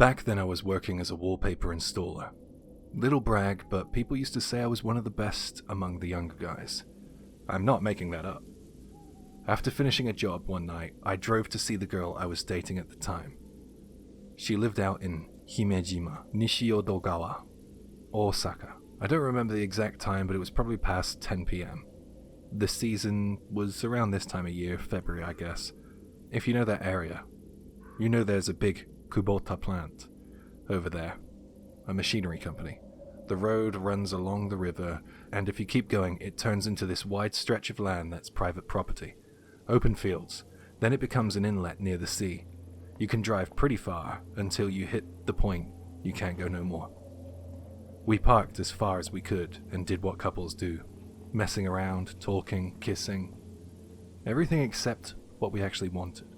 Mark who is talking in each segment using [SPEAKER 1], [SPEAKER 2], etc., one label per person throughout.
[SPEAKER 1] Back then I was working as a wallpaper installer. Little brag, but people used to say I was one of the best among the younger guys. I'm not making that up. After finishing a job one night, I drove to see the girl I was dating at the time. She lived out in Himejima, Nishiodogawa, Osaka. I don't remember the exact time, but it was probably past 10 p.m. The season was around this time of year, February, I guess. If you know that area, you know there's a big Kubota plant over there, a machinery company. The road runs along the river, and if you keep going, it turns into this wide stretch of land that's private property. Open fields. Then it becomes an inlet near the sea. You can drive pretty far until you hit the point you can't go no more. We parked as far as we could and did what couples do. Messing around, talking, kissing. Everything except what we actually wanted.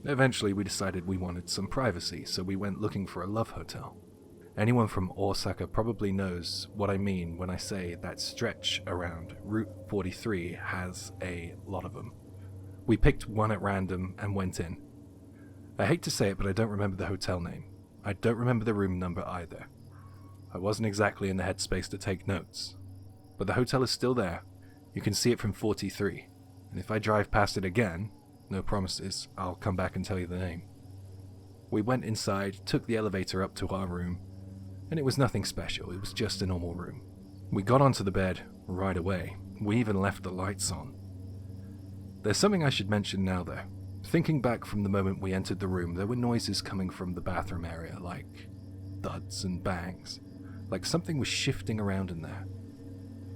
[SPEAKER 1] Eventually we decided we wanted some privacy, so we went looking for a love hotel. Anyone from Osaka probably knows what I mean when I say that stretch around Route 43 has a lot of them. We picked one at random and went in. I hate to say it, but I don't remember the hotel name. I don't remember the room number either. I wasn't exactly in the headspace to take notes. But the hotel is still there. You can see it from 43. And if I drive past it again, no promises, I'll come back and tell you the name. We went inside, took the elevator up to our room, and it was nothing special, it was just a normal room. We got onto the bed right away. We even left the lights on. There's something I should mention now though. Thinking back from the moment we entered the room, there were noises coming from the bathroom area, like thuds and bangs, like something was shifting around in there.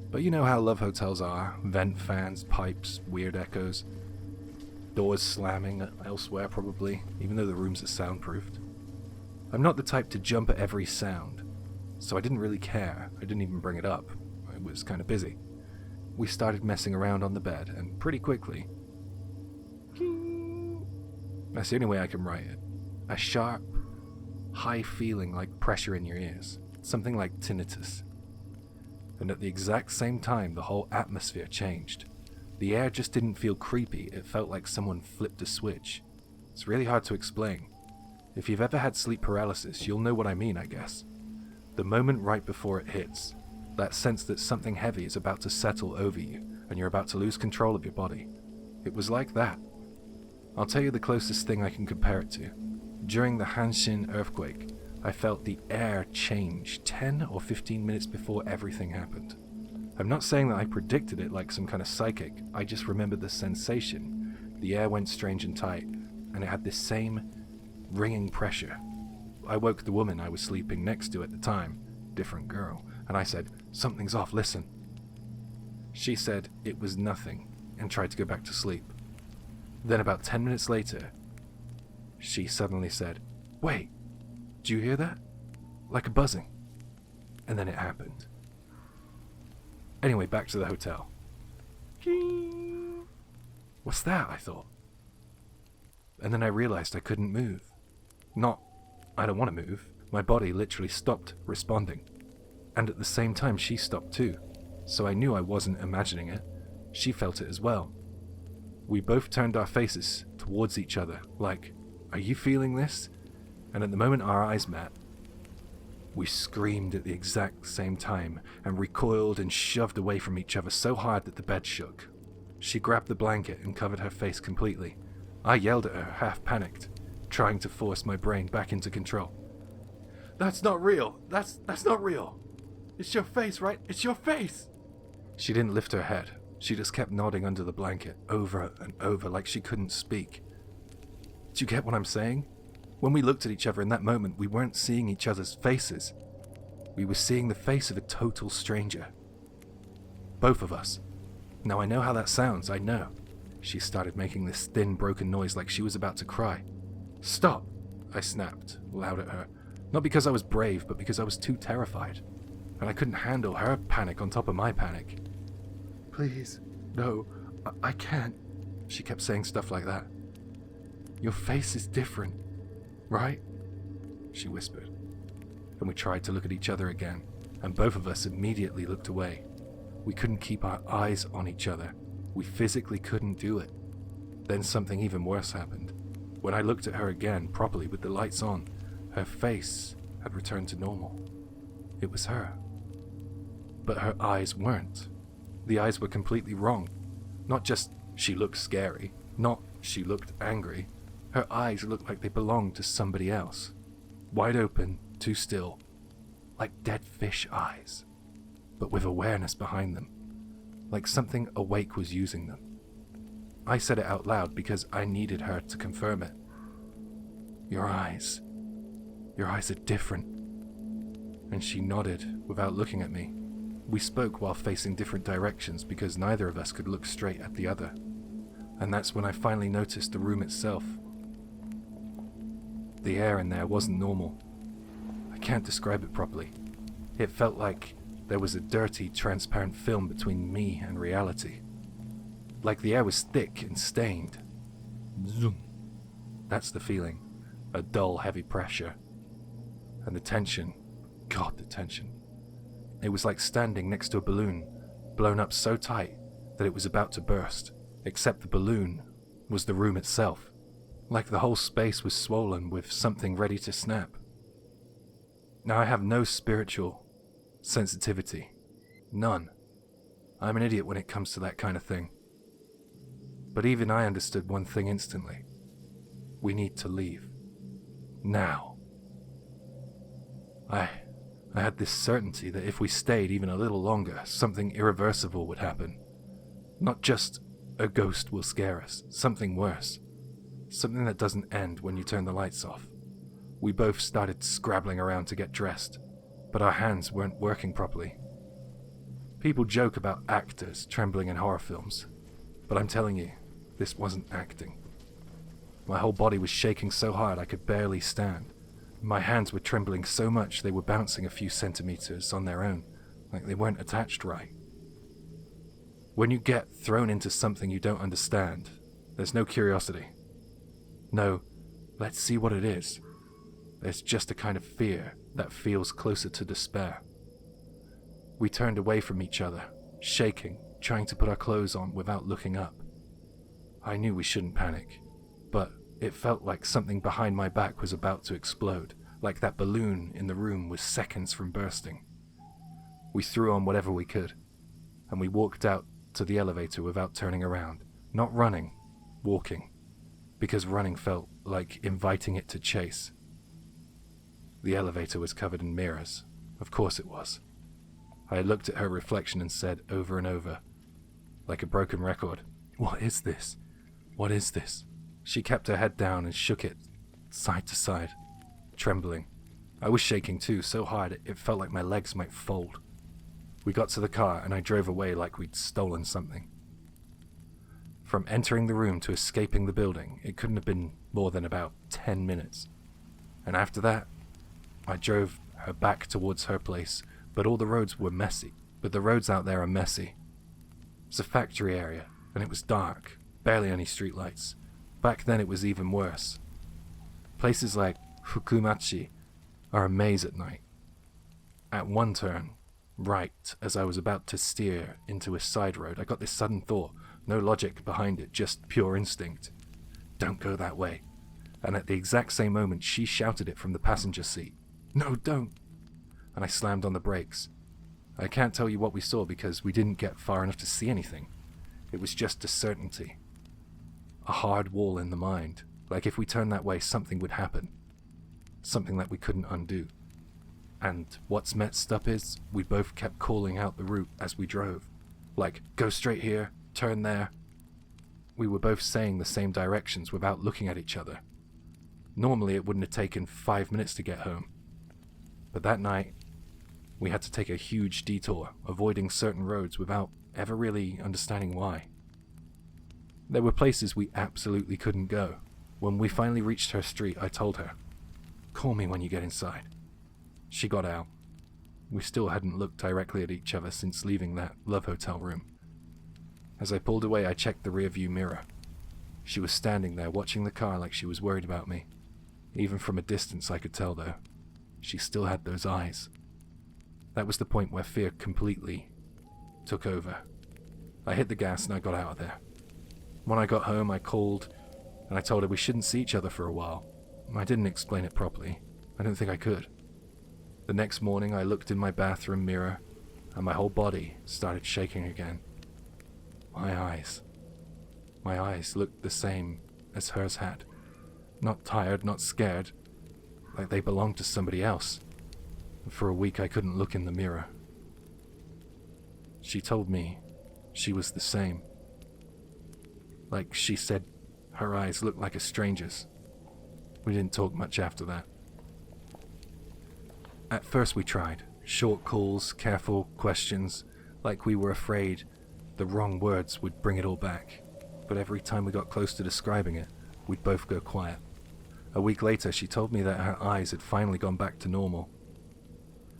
[SPEAKER 1] But you know how love hotels are, vent fans, pipes, weird echoes, doors slamming elsewhere probably, even though the rooms are soundproofed. I'm not the type to jump at every sound, so I didn't really care. I didn't even bring it up. I was kind of busy. We started messing around on the bed, and pretty quickly, that's the only way I can write it. A sharp, high feeling like pressure in your ears. Something like tinnitus. And at the exact same time, the whole atmosphere changed. The air just didn't feel creepy, it felt like someone flipped a switch. It's really hard to explain. If you've ever had sleep paralysis, you'll know what I mean, I guess. The moment right before it hits, that sense that something heavy is about to settle over you, and you're about to lose control of your body. It was like that. I'll tell you the closest thing I can compare it to. During the Hanshin earthquake, I felt the air change 10 or 15 minutes before everything happened. I'm not saying that I predicted it like some kind of psychic, I just remember the sensation. The air went strange and tight, and it had this same ringing pressure. I woke the woman I was sleeping next to at the time, different girl, and I said, "Something's off, listen." She said it was nothing, and tried to go back to sleep. Then about 10 minutes later, she suddenly said, "Wait, do you hear that? Like a buzzing." And then it happened. Anyway, back to the hotel. What's that? I thought. And then I realized I couldn't move. Not, I don't want to move. My body literally stopped responding. And at the same time, she stopped too. So I knew I wasn't imagining it. She felt it as well. We both turned our faces towards each other, like, "Are you feeling this?" And at the moment our eyes met, we screamed at the exact same time and recoiled and shoved away from each other so hard that the bed shook. She grabbed the blanket and covered her face completely. I yelled at her, half panicked, trying to force my brain back into control. "That's not real! That's not real! It's your face, right? It's your face!" She didn't lift her head. She just kept nodding under the blanket, over and over, like she couldn't speak. Do you get what I'm saying? When we looked at each other in that moment, we weren't seeing each other's faces. We were seeing the face of a total stranger. Both of us. Now I know how that sounds, I know. She started making this thin, broken noise like she was about to cry. "Stop!" I snapped, loud at her. Not because I was brave, but because I was too terrified. And I couldn't handle her panic on top of my panic. "Please, no, I can't." She kept saying stuff like that. "Your face is different, right?" she whispered. And we tried to look at each other again, and both of us immediately looked away. We couldn't keep our eyes on each other. We physically couldn't do it. Then something even worse happened. When I looked at her again, properly with the lights on, Her face had returned to normal. It was her. But her eyes weren't. The eyes were completely wrong. Not just she looked scary, not she looked angry. Her eyes looked like they belonged to somebody else. Wide open, too still, like dead fish eyes, but with awareness behind them, like something awake was using them. I said it out loud because I needed her to confirm it. Your eyes are different. And she nodded without looking at me. We spoke while facing different directions because neither of us could look straight at the other. And that's when I finally noticed the room itself. The air in there wasn't normal. I can't describe it properly. It felt like there was a dirty, transparent film between me and reality. Like the air was thick and stained. Zoom. That's the feeling. A dull, heavy pressure. And the tension. God, the tension. It was like standing next to a balloon, blown up so tight that it was about to burst, except the balloon was the room itself. Like the whole space was swollen with something ready to snap. Now I have no spiritual sensitivity. None. I'm an idiot when it comes to that kind of thing. But even I understood one thing instantly. We need to leave. Now. I had this certainty that if we stayed even a little longer, something irreversible would happen. Not just a ghost will scare us, something worse. Something that doesn't end when you turn the lights off. We both started scrabbling around to get dressed, but our hands weren't working properly. People joke about actors trembling in horror films, but I'm telling you, this wasn't acting. My whole body was shaking so hard I could barely stand. My hands were trembling so much they were bouncing a few centimeters on their own, like they weren't attached right. When you get thrown into something you don't understand, there's no curiosity. No, let's see what it is. There's just a kind of fear that feels closer to despair. We turned away from each other, shaking, trying to put our clothes on without looking up. I knew we shouldn't panic, but it felt like something behind my back was about to explode, like that balloon in the room was seconds from bursting. We threw on whatever we could, and we walked out to the elevator without turning around, not running, walking, because running felt like inviting it to chase. The elevator was covered in mirrors. Of course it was. I looked at her reflection and said over and over, like a broken record, "What is this? What is this?" She kept her head down and shook it side to side, trembling. I was shaking too, so hard it felt like my legs might fold. We got to the car and I drove away like we'd stolen something. From entering the room to escaping the building, it couldn't have been more than about 10 minutes. And after that, I drove her back towards her place, but all the roads were messy. But the roads out there are messy. It's a factory area, and it was dark, barely any streetlights. Back then it was even worse. Places like Fukumachi are a maze at night. At one turn, right as I was about to steer into a side road, I got this sudden thought, no logic behind it, just pure instinct. Don't go that way. And at the exact same moment, she shouted it from the passenger seat. No, don't. And I slammed on the brakes. I can't tell you what we saw because we didn't get far enough to see anything. It was just a certainty. A hard wall in the mind, like if we turned that way something would happen. Something that we couldn't undo. And what's messed up is, we both kept calling out the route as we drove. Like, go straight here, turn there. We were both saying the same directions without looking at each other. Normally it wouldn't have taken 5 minutes to get home. But that night, we had to take a huge detour, avoiding certain roads without ever really understanding why. There were places we absolutely couldn't go. When we finally reached her street, I told her, "Call me when you get inside." She got out. We still hadn't looked directly at each other since leaving that love hotel room. As I pulled away, I checked the rearview mirror. She was standing there watching the car like she was worried about me. Even from a distance I could tell though. She still had those eyes. That was the point where fear completely took over. I hit the gas and I got out of there. When I got home, I called and I told her we shouldn't see each other for a while. I didn't explain it properly. I don't think I could. The next morning I looked in my bathroom mirror and my whole body started shaking again. My eyes looked the same as hers had. Not tired, not scared, like they belonged to somebody else. And for a week I couldn't look in the mirror. She told me she was the same. Like she said, her eyes looked like a stranger's. We didn't talk much after that. At first we tried. Short calls, careful questions, like we were afraid the wrong words would bring it all back. But every time we got close to describing it, we'd both go quiet. A week later, she told me that her eyes had finally gone back to normal.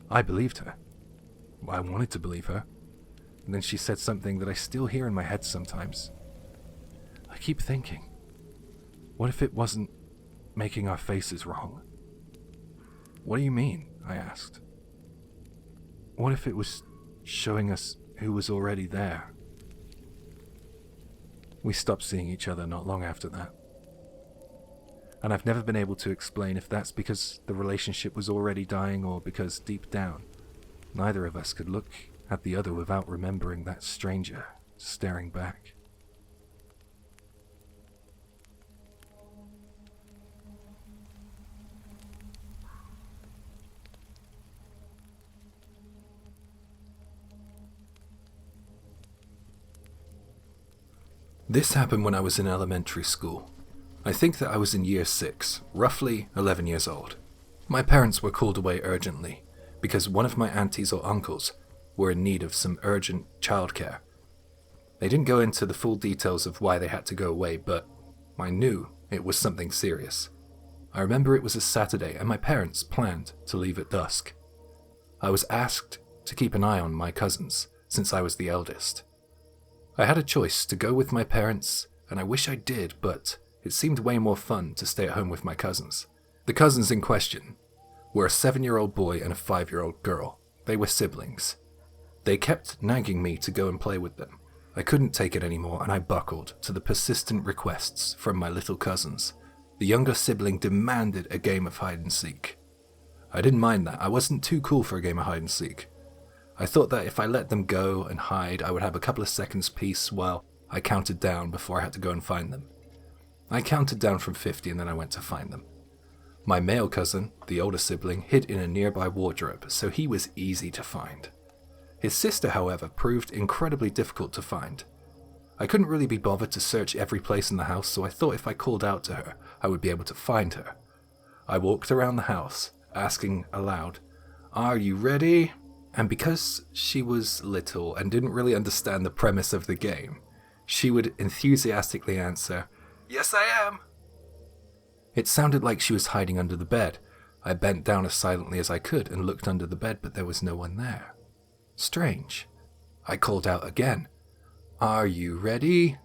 [SPEAKER 1] I believed her. I wanted to believe her. And then she said something that I still hear in my head sometimes. I keep thinking, what if it wasn't making our faces wrong? What do you mean? I asked. What if it was showing us who was already there? We stopped seeing each other not long after that. And I've never been able to explain if that's because the relationship was already dying or because deep down, neither of us could look at the other without remembering that stranger staring back. This happened when I was in elementary school. I think that I was in year 6, roughly 11 years old. My parents were called away urgently because one of my aunties or uncles were in need of some urgent childcare. They didn't go into the full details of why they had to go away, but I knew it was something serious. I remember it was a Saturday and my parents planned to leave at dusk. I was asked to keep an eye on my cousins since I was the eldest. I had a choice to go with my parents, and I wish I did, but it seemed way more fun to stay at home with my cousins. The cousins in question were a 7-year-old boy and a 5-year-old girl. They were siblings. They kept nagging me to go and play with them. I couldn't take it anymore, and I buckled to the persistent requests from my little cousins. The younger sibling demanded a game of hide and seek. I didn't mind that. I wasn't too cool for a game of hide and seek. I thought that if I let them go and hide, I would have a couple of seconds peace while I counted down before I had to go and find them. I counted down from 50 and then I went to find them. My male cousin, the older sibling, hid in a nearby wardrobe, so he was easy to find. His sister, however, proved incredibly difficult to find. I couldn't really be bothered to search every place in the house, so I thought if I called out to her, I would be able to find her. I walked around the house, asking aloud, "Are you ready?" And because she was little and didn't really understand the premise of the game, she would enthusiastically answer, "Yes, I am." It sounded like she was hiding under the bed. I bent down as silently as I could and looked under the bed, but there was no one there. Strange. I called out again, "Are you ready?"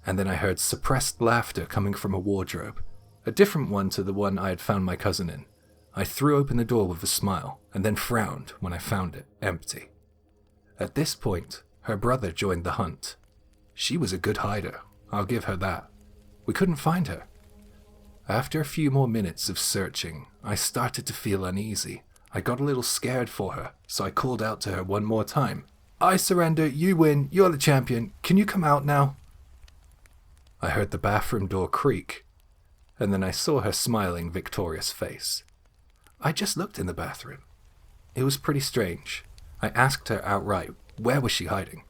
[SPEAKER 1] And then I heard suppressed laughter coming from a wardrobe, a different one to the one I had found my cousin in. I threw open the door with a smile, and then frowned when I found it empty. At this point, her brother joined the hunt. She was a good hider, I'll give her that. We couldn't find her. After a few more minutes of searching, I started to feel uneasy. I got a little scared for her, so I called out to her one more time. "I surrender, you win, you're the champion, can you come out now?" I heard the bathroom door creak, and then I saw her smiling, victorious face. I just looked in the bathroom. It was pretty strange. I asked her outright, where was she hiding,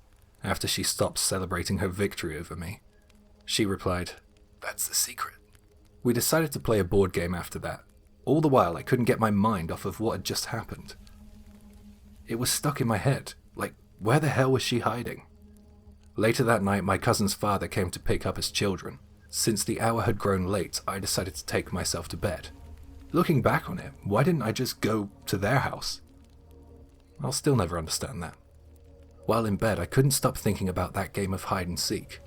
[SPEAKER 1] after she stopped celebrating her victory over me. She replied, "That's the secret." We decided to play a board game after that. All the while, I couldn't get my mind off of what had just happened. It was stuck in my head, like, where the hell was she hiding? Later that night, my cousin's father came to pick up his children. Since the hour had grown late, I decided to take myself to bed. Looking back on it, why didn't I just go to their house? I'll still never understand that. While in bed, I couldn't stop thinking about that game of hide and seek.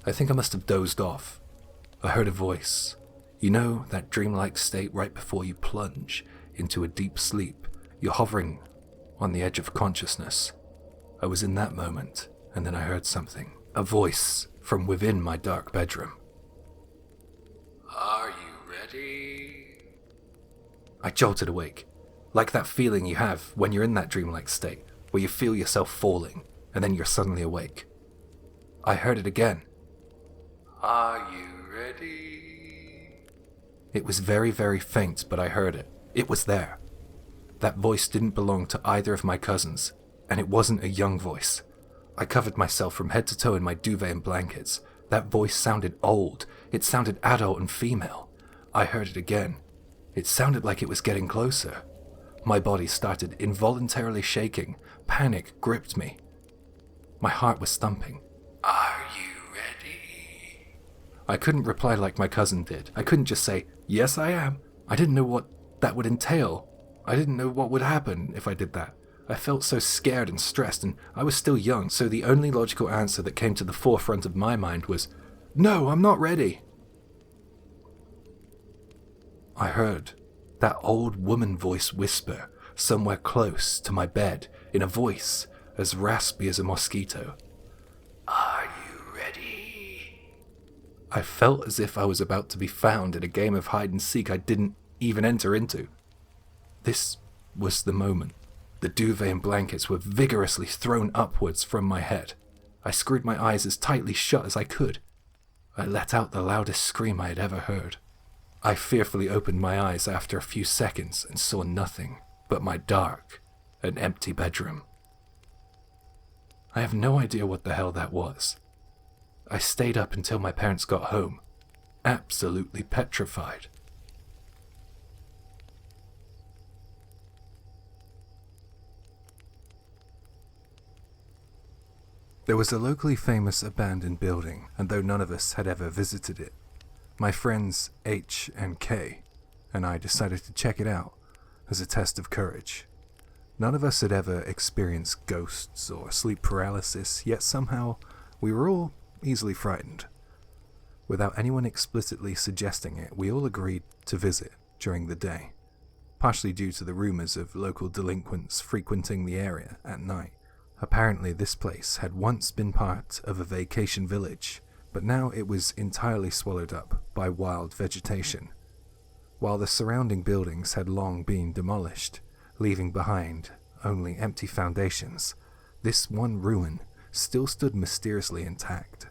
[SPEAKER 1] I think I must have dozed off. I heard a voice. You know, that dreamlike state right before you plunge into a deep sleep. You're hovering on the edge of consciousness. I was in that moment, and then I heard something. A voice from within my dark bedroom. "Are you ready?" I jolted awake, like that feeling you have when you're in that dreamlike state, where you feel yourself falling, and then you're suddenly awake. I heard it again. Are you ready? It was very, very faint, but I heard it. It was there. That voice didn't belong to either of my cousins, and it wasn't a young voice. I covered myself from head to toe in my duvet and blankets. That voice sounded old. It sounded adult and female. I heard it again. It sounded like it was getting closer. My body started involuntarily shaking. Panic gripped me. My heart was thumping. Are you ready? I couldn't reply like my cousin did. I couldn't just say, yes, I am. I didn't know what that would entail. I didn't know what would happen if I did that. I felt so scared and stressed, and I was still young, so the only logical answer that came to the forefront of my mind was, no, I'm not ready. I heard that old woman voice whisper somewhere close to my bed in a voice as raspy as a mosquito. Are you ready? I felt as if I was about to be found in a game of hide and seek I didn't even enter into. This was the moment. The duvet and blankets were vigorously thrown upwards from my head. I screwed my eyes as tightly shut as I could. I let out the loudest scream I had ever heard. I fearfully opened my eyes after a few seconds and saw nothing but my dark and empty bedroom. I have no idea what the hell that was. I stayed up until my parents got home, absolutely petrified. There was a locally famous abandoned building, and though none of us had ever visited it, my friends H and K and I decided to check it out as a test of courage. None of us had ever experienced ghosts or sleep paralysis, yet somehow we were all easily frightened. Without anyone explicitly suggesting it, we all agreed to visit during the day, partially due to the rumors of local delinquents frequenting the area at night. Apparently this place had once been part of a vacation village, but now it was entirely swallowed up by wild vegetation, while the surrounding buildings had long been demolished, leaving behind only empty foundations. This one ruin still stood mysteriously intact.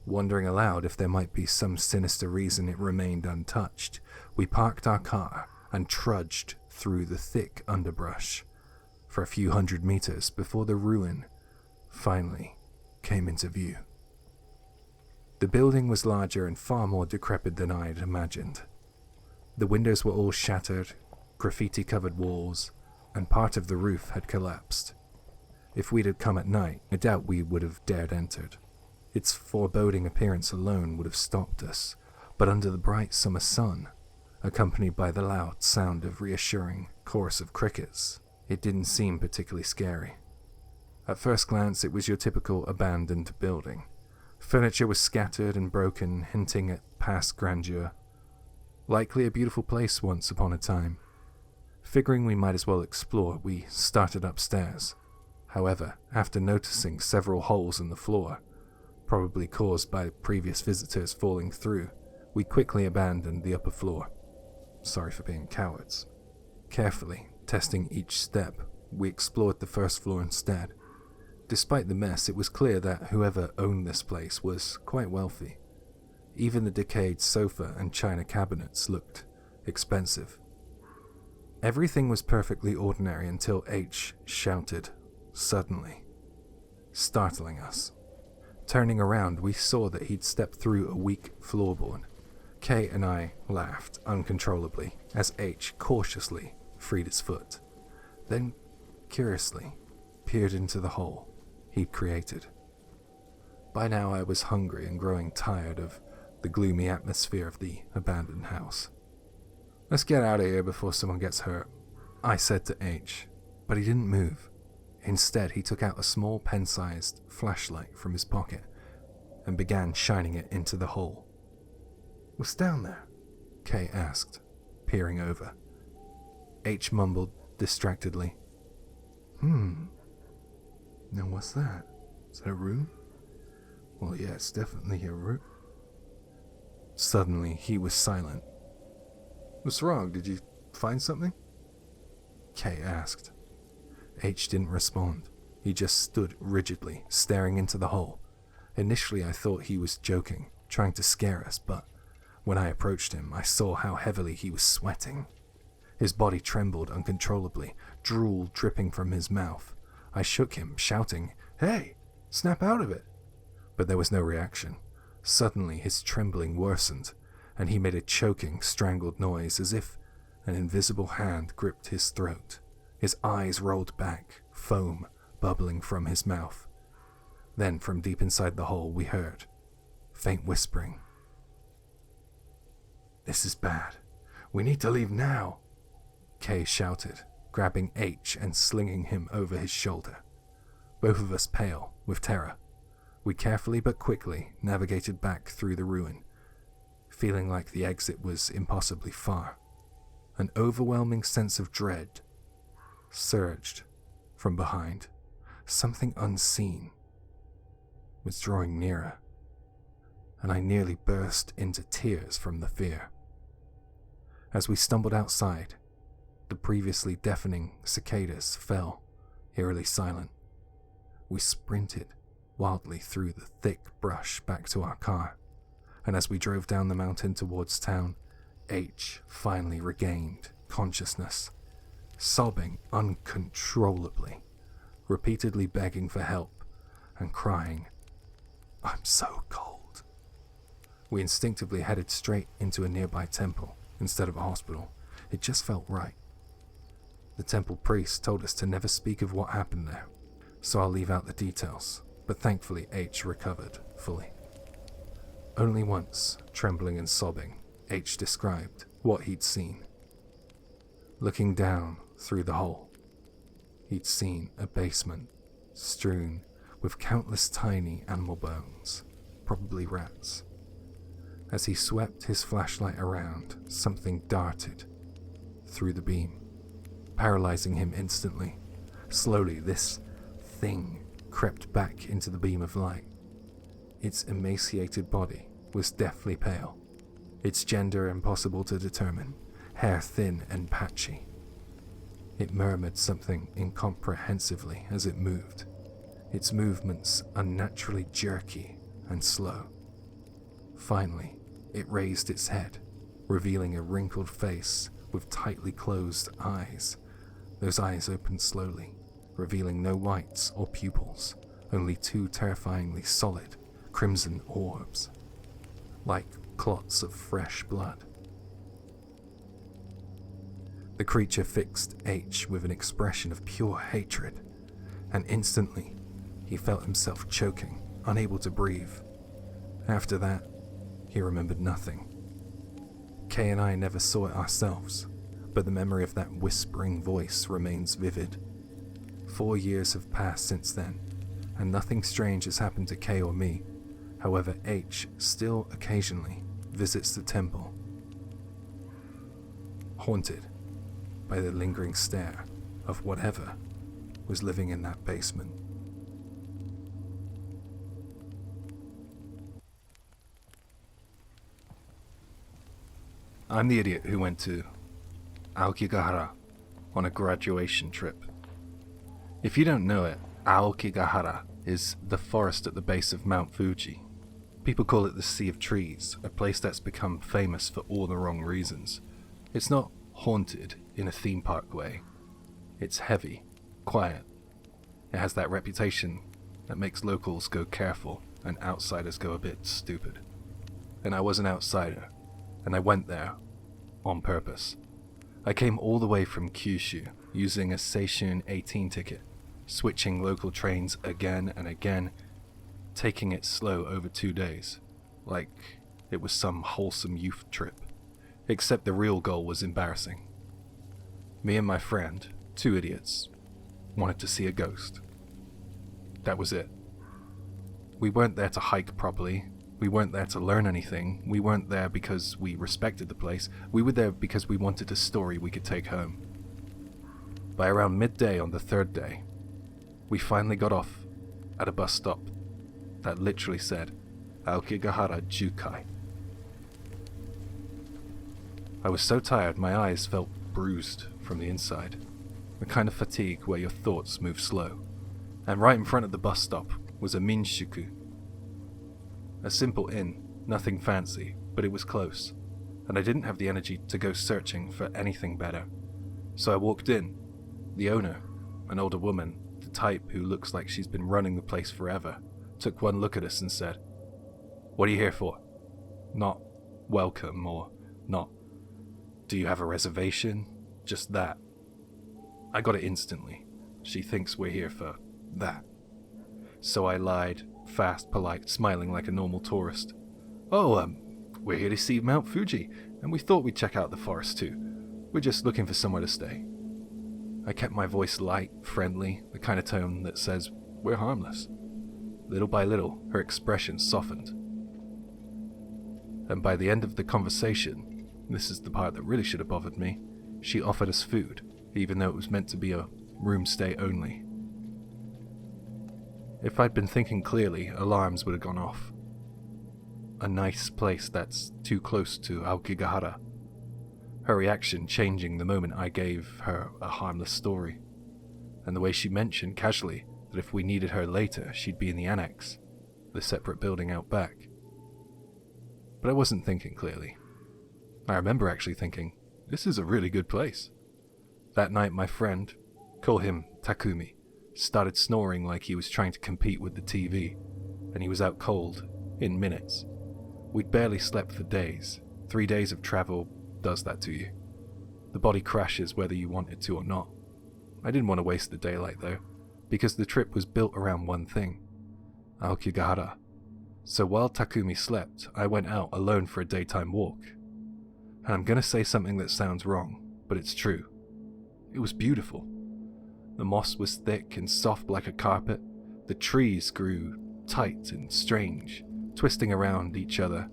[SPEAKER 1] Wondering aloud if there might be some sinister reason it remained untouched, we parked our car and trudged through the thick underbrush for a few hundred meters before the ruin finally came into view. The building was larger and far more decrepit than I had imagined. The windows were all shattered, graffiti-covered walls, and part of the roof had collapsed. If we'd had come at night, I doubt we would have dared entered. Its foreboding appearance alone would have stopped us, but under the bright summer sun, accompanied by the loud sound of reassuring chorus of crickets, it didn't seem particularly scary. At first glance, it was your typical abandoned building. Furniture was scattered and broken, hinting at past grandeur. Likely a beautiful place once upon a time. Figuring we might as well explore, we started upstairs. However, after noticing several holes in the floor, probably caused by previous visitors falling through, we quickly abandoned the upper floor. Sorry for being cowards. Carefully testing each step, we explored the first floor instead. Despite the mess, it was clear that whoever owned this place was quite wealthy. Even the decayed sofa and china cabinets looked expensive. Everything was perfectly ordinary until H shouted, suddenly, startling us. Turning around, we saw that he'd stepped through a weak floorboard. K and I laughed uncontrollably as H cautiously freed his foot, then curiously peered into the hole he'd created. By now I was hungry and growing tired of the gloomy atmosphere of the abandoned house. Let's get out of here before someone gets hurt, I said to H, but he didn't move. Instead, he took out a small pen-sized flashlight from his pocket and began shining it into the hole. What's down there? Kay asked, peering over. H mumbled distractedly. Now what's that? Is that a room? Well, yeah, it's definitely a room. Suddenly, he was silent. What's wrong? Did you find something?" Kay asked. H didn't respond. He just stood rigidly, staring into the hole. Initially I thought he was joking, trying to scare us, but when I approached him, I saw how heavily he was sweating. His body trembled uncontrollably, drool dripping from his mouth. I shook him, shouting, "Hey, snap out of it!" But there was no reaction. Suddenly his trembling worsened, and he made a choking, strangled noise as if an invisible hand gripped his throat. His eyes rolled back, foam bubbling from his mouth. Then from deep inside the hole we heard faint whispering. "This is bad. We need to leave now," Kay shouted, grabbing H and slinging him over his shoulder. Both of us pale with terror. We carefully but quickly navigated back through the ruin, feeling like the exit was impossibly far. An overwhelming sense of dread surged from behind. Something unseen was drawing nearer, and I nearly burst into tears from the fear. As we stumbled outside, the previously deafening cicadas fell, eerily silent. We sprinted wildly through the thick brush back to our car, and as we drove down the mountain towards town, H finally regained consciousness, sobbing uncontrollably, repeatedly begging for help and crying, "I'm so cold." We instinctively headed straight into a nearby temple instead of a hospital. It just felt right. The temple priest told us to never speak of what happened there, so I'll leave out the details, but thankfully H recovered fully. Only once, trembling and sobbing, H described what he'd seen. Looking down through the hole, he'd seen a basement strewn with countless tiny animal bones, probably rats. As he swept his flashlight around, something darted through the beam, paralyzing him instantly. Slowly, this thing crept back into the beam of light. Its emaciated body was deathly pale, its gender impossible to determine, hair thin and patchy. It murmured something incomprehensibly as it moved, its movements unnaturally jerky and slow. Finally, it raised its head, revealing a wrinkled face with tightly closed eyes. Those eyes opened slowly, revealing no whites or pupils, only two terrifyingly solid, crimson orbs, like clots of fresh blood. The creature fixed H with an expression of pure hatred, and instantly he felt himself choking, unable to breathe. After that, he remembered nothing. Kay and I never saw it ourselves, but the memory of that whispering voice remains vivid. 4 years have passed since then, and nothing strange has happened to Kay or me. However, H still occasionally visits the temple, haunted by the lingering stare of whatever was living in that basement. I'm the idiot who went to Aokigahara on a graduation trip. If you don't know it, Aokigahara is the forest at the base of Mount Fuji. People call it the Sea of Trees, a place that's become famous for all the wrong reasons. It's not haunted in a theme park way. It's heavy, quiet. It has that reputation that makes locals go careful and outsiders go a bit stupid. And I was an outsider, and I went there on purpose. I came all the way from Kyushu using a Seishun 18 ticket, switching local trains again and again, taking it slow over 2 days, like it was some wholesome youth trip. Except the real goal was embarrassing. Me and my friend, 2 idiots, wanted to see a ghost. That was it. We weren't there to hike properly. We weren't there to learn anything. We weren't there because we respected the place. We were there because we wanted a story we could take home. By around midday on the 3rd day, we finally got off at a bus stop that literally said Aokigahara Jukai. I was so tired my eyes felt bruised from the inside. The kind of fatigue where your thoughts move slow. And right in front of the bus stop was a minshuku. A simple inn, nothing fancy, but it was close. And I didn't have the energy to go searching for anything better. So I walked in. The owner, an older woman, the type who looks like she's been running the place forever, took one look at us and said, "What are you here for?" Not welcome or not, "Do you have a reservation?" Just that. I got it instantly. She thinks we're here for that. So I lied, fast, polite, smiling like a normal tourist. "Oh, we're here to see Mount Fuji, and we thought we'd check out the forest too. We're just looking for somewhere to stay." I kept my voice light, friendly, the kind of tone that says, we're harmless. Little by little, her expression softened. And by the end of the conversation, this is the part that really should have bothered me, she offered us food, even though it was meant to be a room stay only. If I'd been thinking clearly, alarms would have gone off. A nice place that's too close to Aokigahara. Her reaction changing the moment I gave her a harmless story. And the way she mentioned casually that if we needed her later, she'd be in the annex, the separate building out back. But I wasn't thinking clearly. I remember actually thinking, this is a really good place. That night my friend, call him Takumi, started snoring like he was trying to compete with the TV, and he was out cold, in minutes. We'd barely slept for days. 3 days of travel does that to you. The body crashes whether you want it to or not. I didn't want to waste the daylight though, because the trip was built around one thing, aokigahara. So while Takumi slept, I went out alone for a daytime walk. And I'm gonna say something that sounds wrong, but it's true. It was beautiful. The moss was thick and soft like a carpet. The trees grew tight and strange, twisting around each other,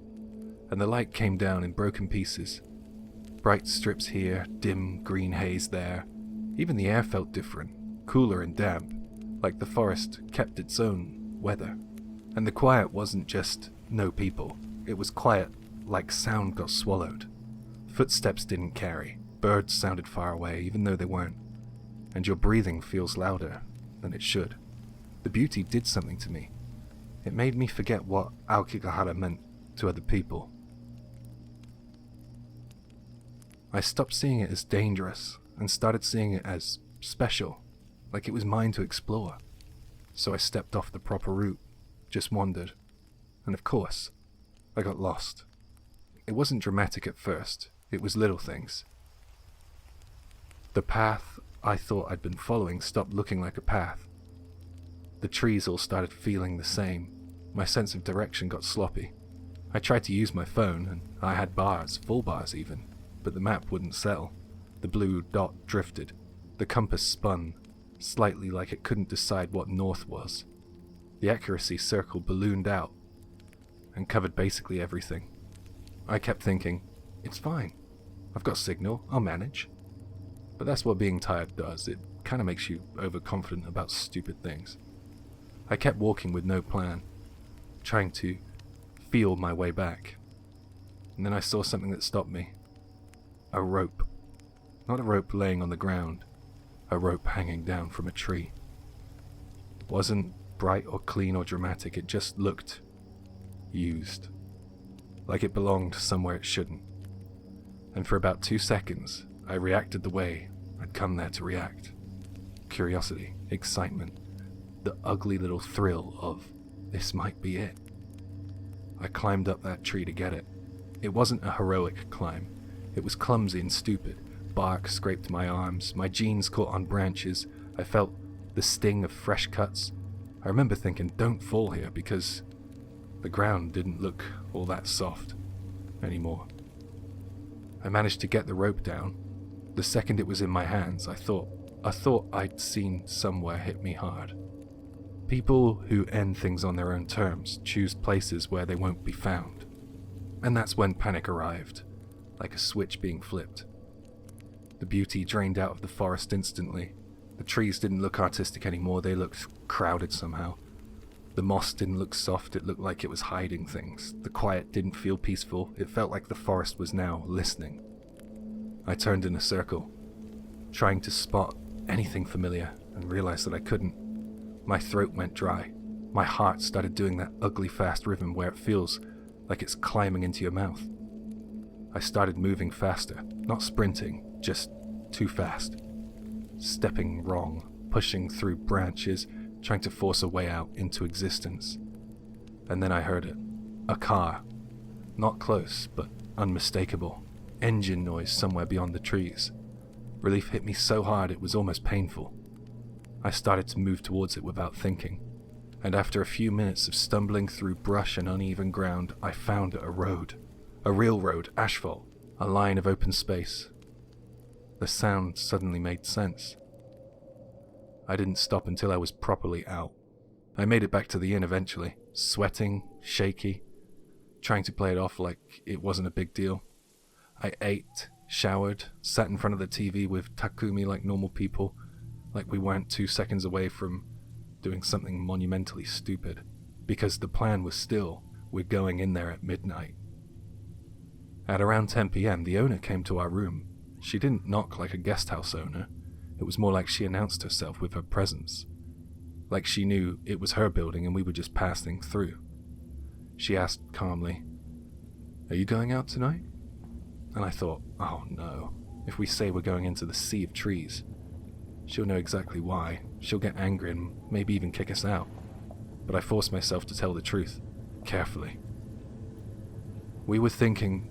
[SPEAKER 1] and the light came down in broken pieces. Bright strips here, dim green haze there. Even the air felt different, cooler and damp, like the forest kept its own weather. And the quiet wasn't just no people. It was quiet like sound got swallowed. Footsteps didn't carry. Birds sounded far away, even though they weren't. And your breathing feels louder than it should. The beauty did something to me. It made me forget what aokigahara meant to other people. I stopped seeing it as dangerous and started seeing it as special, like it was mine to explore. So I stepped off the proper route, just wandered, and of course, I got lost. It wasn't dramatic at first, it was little things. The path I thought I'd been following stopped looking like a path. The trees all started feeling the same. My sense of direction got sloppy. I tried to use my phone, and I had bars, full bars even, but the map wouldn't settle. The blue dot drifted. The compass spun, slightly like it couldn't decide what north was. The accuracy circle ballooned out and covered basically everything. I kept thinking, it's fine. I've got signal, I'll manage. But that's what being tired does. It kind of makes you overconfident about stupid things. I kept walking with no plan, trying to feel my way back. And then I saw something that stopped me. A rope. Not a rope laying on the ground. A rope hanging down from a tree. It wasn't bright or clean or dramatic. It just looked used. Like it belonged somewhere it shouldn't. And for about 2 seconds, I reacted the way I'd come there to react. Curiosity, excitement, the ugly little thrill of, this might be it. I climbed up that tree to get it. It wasn't a heroic climb. It was clumsy and stupid. Bark scraped my arms, my jeans caught on branches. I felt the sting of fresh cuts. I remember thinking, don't fall here, because the ground didn't look all that soft anymore. I managed to get the rope down. The second it was in my hands, I thought I'd seen somewhere hit me hard. People who end things on their own terms choose places where they won't be found. And that's when panic arrived, like a switch being flipped. The beauty drained out of the forest instantly. The trees didn't look artistic anymore, they looked crowded somehow. The moss didn't look soft, it looked like it was hiding things. The quiet didn't feel peaceful, it felt like the forest was now listening. I turned in a circle, trying to spot anything familiar, and realized that I couldn't. My throat went dry. My heart started doing that ugly fast rhythm where it feels like it's climbing into your mouth. I started moving faster, not sprinting, just too fast. Stepping wrong, pushing through branches, trying to force a way out into existence. And then I heard it. A car. Not close, but unmistakable. Engine noise somewhere beyond the trees. Relief hit me so hard it was almost painful. I started to move towards it without thinking, and after a few minutes of stumbling through brush and uneven ground, I found a road. A real road, asphalt, a line of open space. The sound suddenly made sense. I didn't stop until I was properly out. I made it back to the inn eventually, sweating, shaky, trying to play it off like it wasn't a big deal. I ate, showered, sat in front of the TV with Takumi like normal people, like we weren't 2 seconds away from doing something monumentally stupid, because the plan was still, we're going in there at midnight. At around 10 p.m, the owner came to our room. She didn't knock like a guest house owner. It was more like she announced herself with her presence. Like she knew it was her building and we were just passing through. She asked calmly, "Are you going out tonight?" And I thought, oh no, if we say we're going into the sea of trees, she'll know exactly why. She'll get angry and maybe even kick us out. But I forced myself to tell the truth, carefully. We were thinking,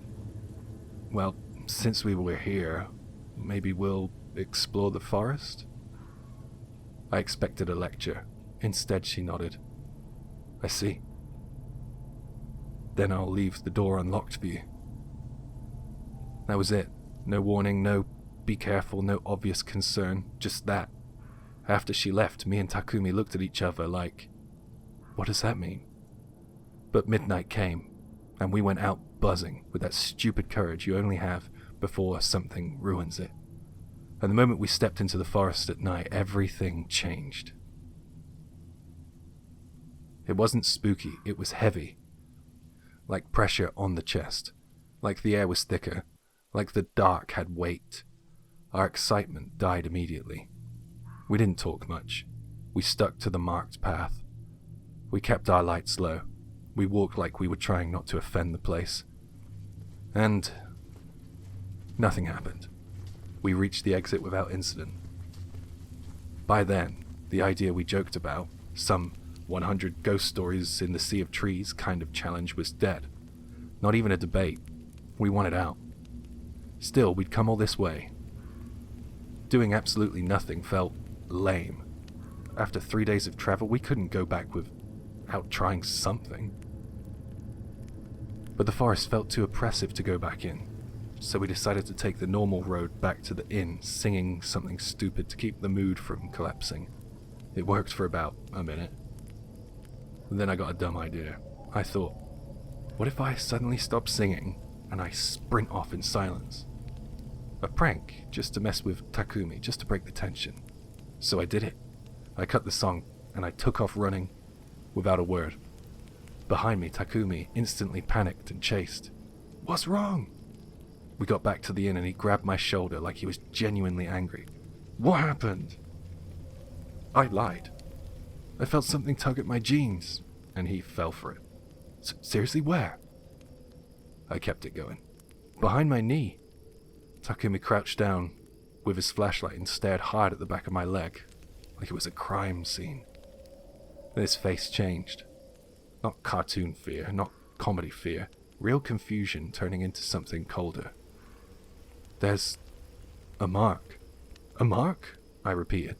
[SPEAKER 1] well, since we were here, maybe we'll explore the forest? I expected a lecture. Instead, she nodded. I see. Then I'll leave the door unlocked for you. That was it. No warning, no be careful, no obvious concern, just that. After she left, me and Takumi looked at each other like, what does that mean? But midnight came, and we went out buzzing with that stupid courage you only have before something ruins it. And the moment we stepped into the forest at night, everything changed. It wasn't spooky, it was heavy. Like pressure on the chest. Like the air was thicker. Like the dark had weight. Our excitement died immediately. We didn't talk much. We stuck to the marked path. We kept our lights low. We walked like we were trying not to offend the place. And nothing happened. We reached the exit without incident. By then, the idea we joked about, some 100 ghost stories in the sea of trees kind of challenge, was dead. Not even a debate. We wanted out. Still, we'd come all this way. Doing absolutely nothing felt lame. After 3 days of travel, we couldn't go back without trying something. But the forest felt too oppressive to go back in, so we decided to take the normal road back to the inn, singing something stupid to keep the mood from collapsing. It worked for about a minute. Then I got a dumb idea. I thought, what if I suddenly stop singing and I sprint off in silence? A prank, just to mess with Takumi, just to break the tension. So I did it. I cut the song and I took off running without a word. Behind me, Takumi instantly panicked and chased. What's wrong? We got back to the inn and he grabbed my shoulder like he was genuinely angry. What happened? I lied. I felt something tug at my jeans, and he fell for it. Seriously, where? I kept it going. Behind my knee. Takumi crouched down with his flashlight and stared hard at the back of my leg, like it was a crime scene. Then his face changed. Not cartoon fear, not comedy fear, real confusion turning into something colder. There's a mark. A mark? I repeated,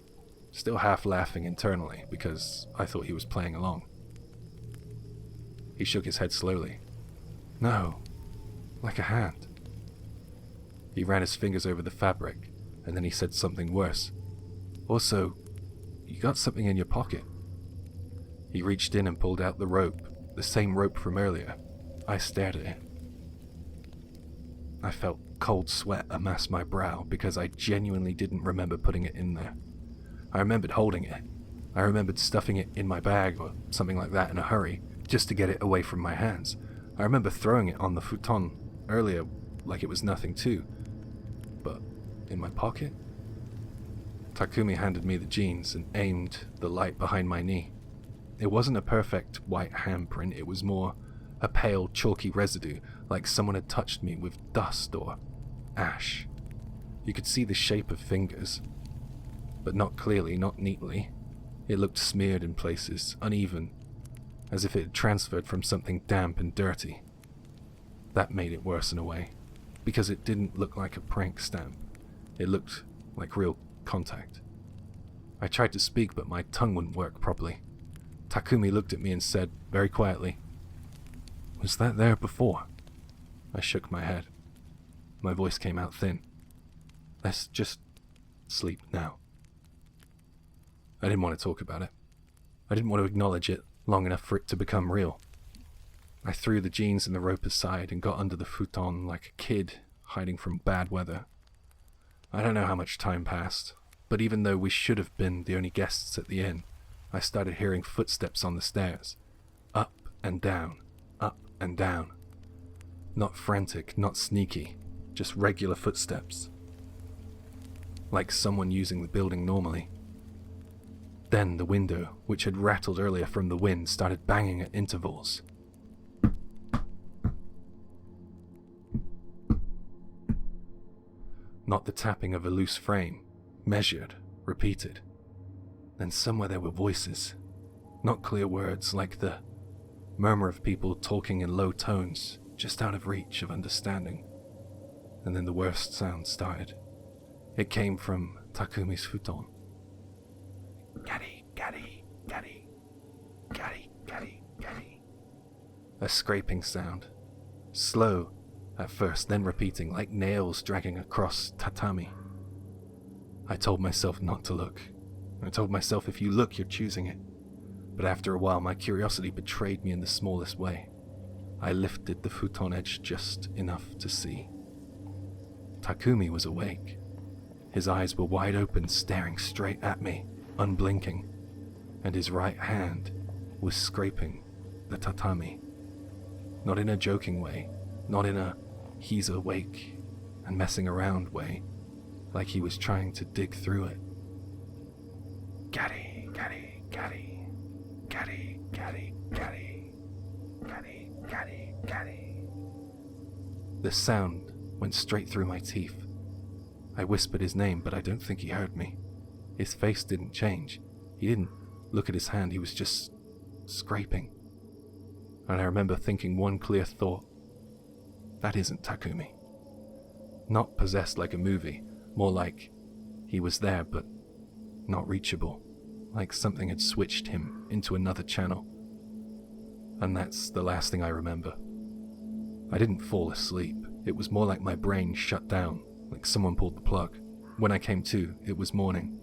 [SPEAKER 1] still half laughing internally because I thought he was playing along. He shook his head slowly. No, like a hand. He ran his fingers over the fabric, and then he said something worse. Also, you got something in your pocket. He reached in and pulled out the rope, the same rope from earlier. I stared at it. I felt cold sweat amass my brow because I genuinely didn't remember putting it in there. I remembered holding it. I remembered stuffing it in my bag or something like that in a hurry, just to get it away from my hands. I remember throwing it on the futon earlier like it was nothing too. but in my pocket? Takumi handed me the jeans and aimed the light behind my knee. It wasn't a perfect white handprint, it was more a pale, chalky residue, like someone had touched me with dust or ash. You could see the shape of fingers, but not clearly, not neatly. It looked smeared in places, uneven, as if it had transferred from something damp and dirty. That made it worse in a way, because it didn't look like a prank stamp. It looked like real contact. I tried to speak, but my tongue wouldn't work properly. Takumi looked at me and said, very quietly, "Was that there before?" I shook my head. My voice came out thin. "Let's just sleep now." I didn't want to talk about it. I didn't want to acknowledge it long enough for it to become real. I threw the jeans and the rope aside and got under the futon like a kid hiding from bad weather. I don't know how much time passed, but even though we should have been the only guests at the inn, I started hearing footsteps on the stairs. Up and down, up and down. Not frantic, not sneaky, just regular footsteps. Like someone using the building normally. Then the window, which had rattled earlier from the wind, started banging at intervals. Not the tapping of a loose frame, measured, repeated. Then somewhere there were voices, not clear words, like the murmur of people talking in low tones, just out of reach of understanding. And then the worst sound started. It came from Takumi's futon. Gatti, gatti, gatti, gatti, gatti, gatti. A scraping sound, slow at first, then repeating like nails dragging across tatami. I told myself not to look. I told myself if you look, you're choosing it. But after a while, my curiosity betrayed me in the smallest way. I lifted the futon edge just enough to see. Takumi was awake. His eyes were wide open, staring straight at me, unblinking, and his right hand was scraping the tatami. Not in a joking way, not in a he's awake and messing around way, like he was trying to dig through it. Gatti, gatti, gatti, gatti, gatti, gatti, gatti, gatti, gatti. The sound went straight through my teeth. I whispered his name, but I don't think he heard me. His face didn't change. He didn't look at his hand, he was just scraping. And I remember thinking one clear thought. That isn't Takumi. Not possessed like a movie, more like he was there but not reachable, like something had switched him into another channel. And that's the last thing I remember. I didn't fall asleep. It was more like my brain shut down, like someone pulled the plug. When I came to, it was morning.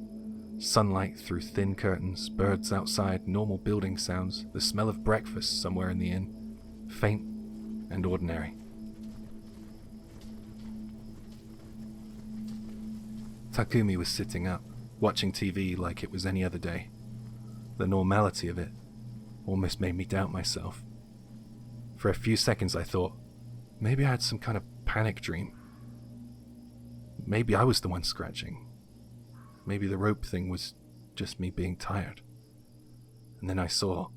[SPEAKER 1] Sunlight through thin curtains, birds outside, normal building sounds, the smell of breakfast somewhere in the inn, faint and ordinary. Takumi was sitting up, watching TV like it was any other day. The normality of it almost made me doubt myself. For a few seconds I thought, maybe I had some kind of panic dream. Maybe I was the one scratching. Maybe the rope thing was just me being tired. And then I saw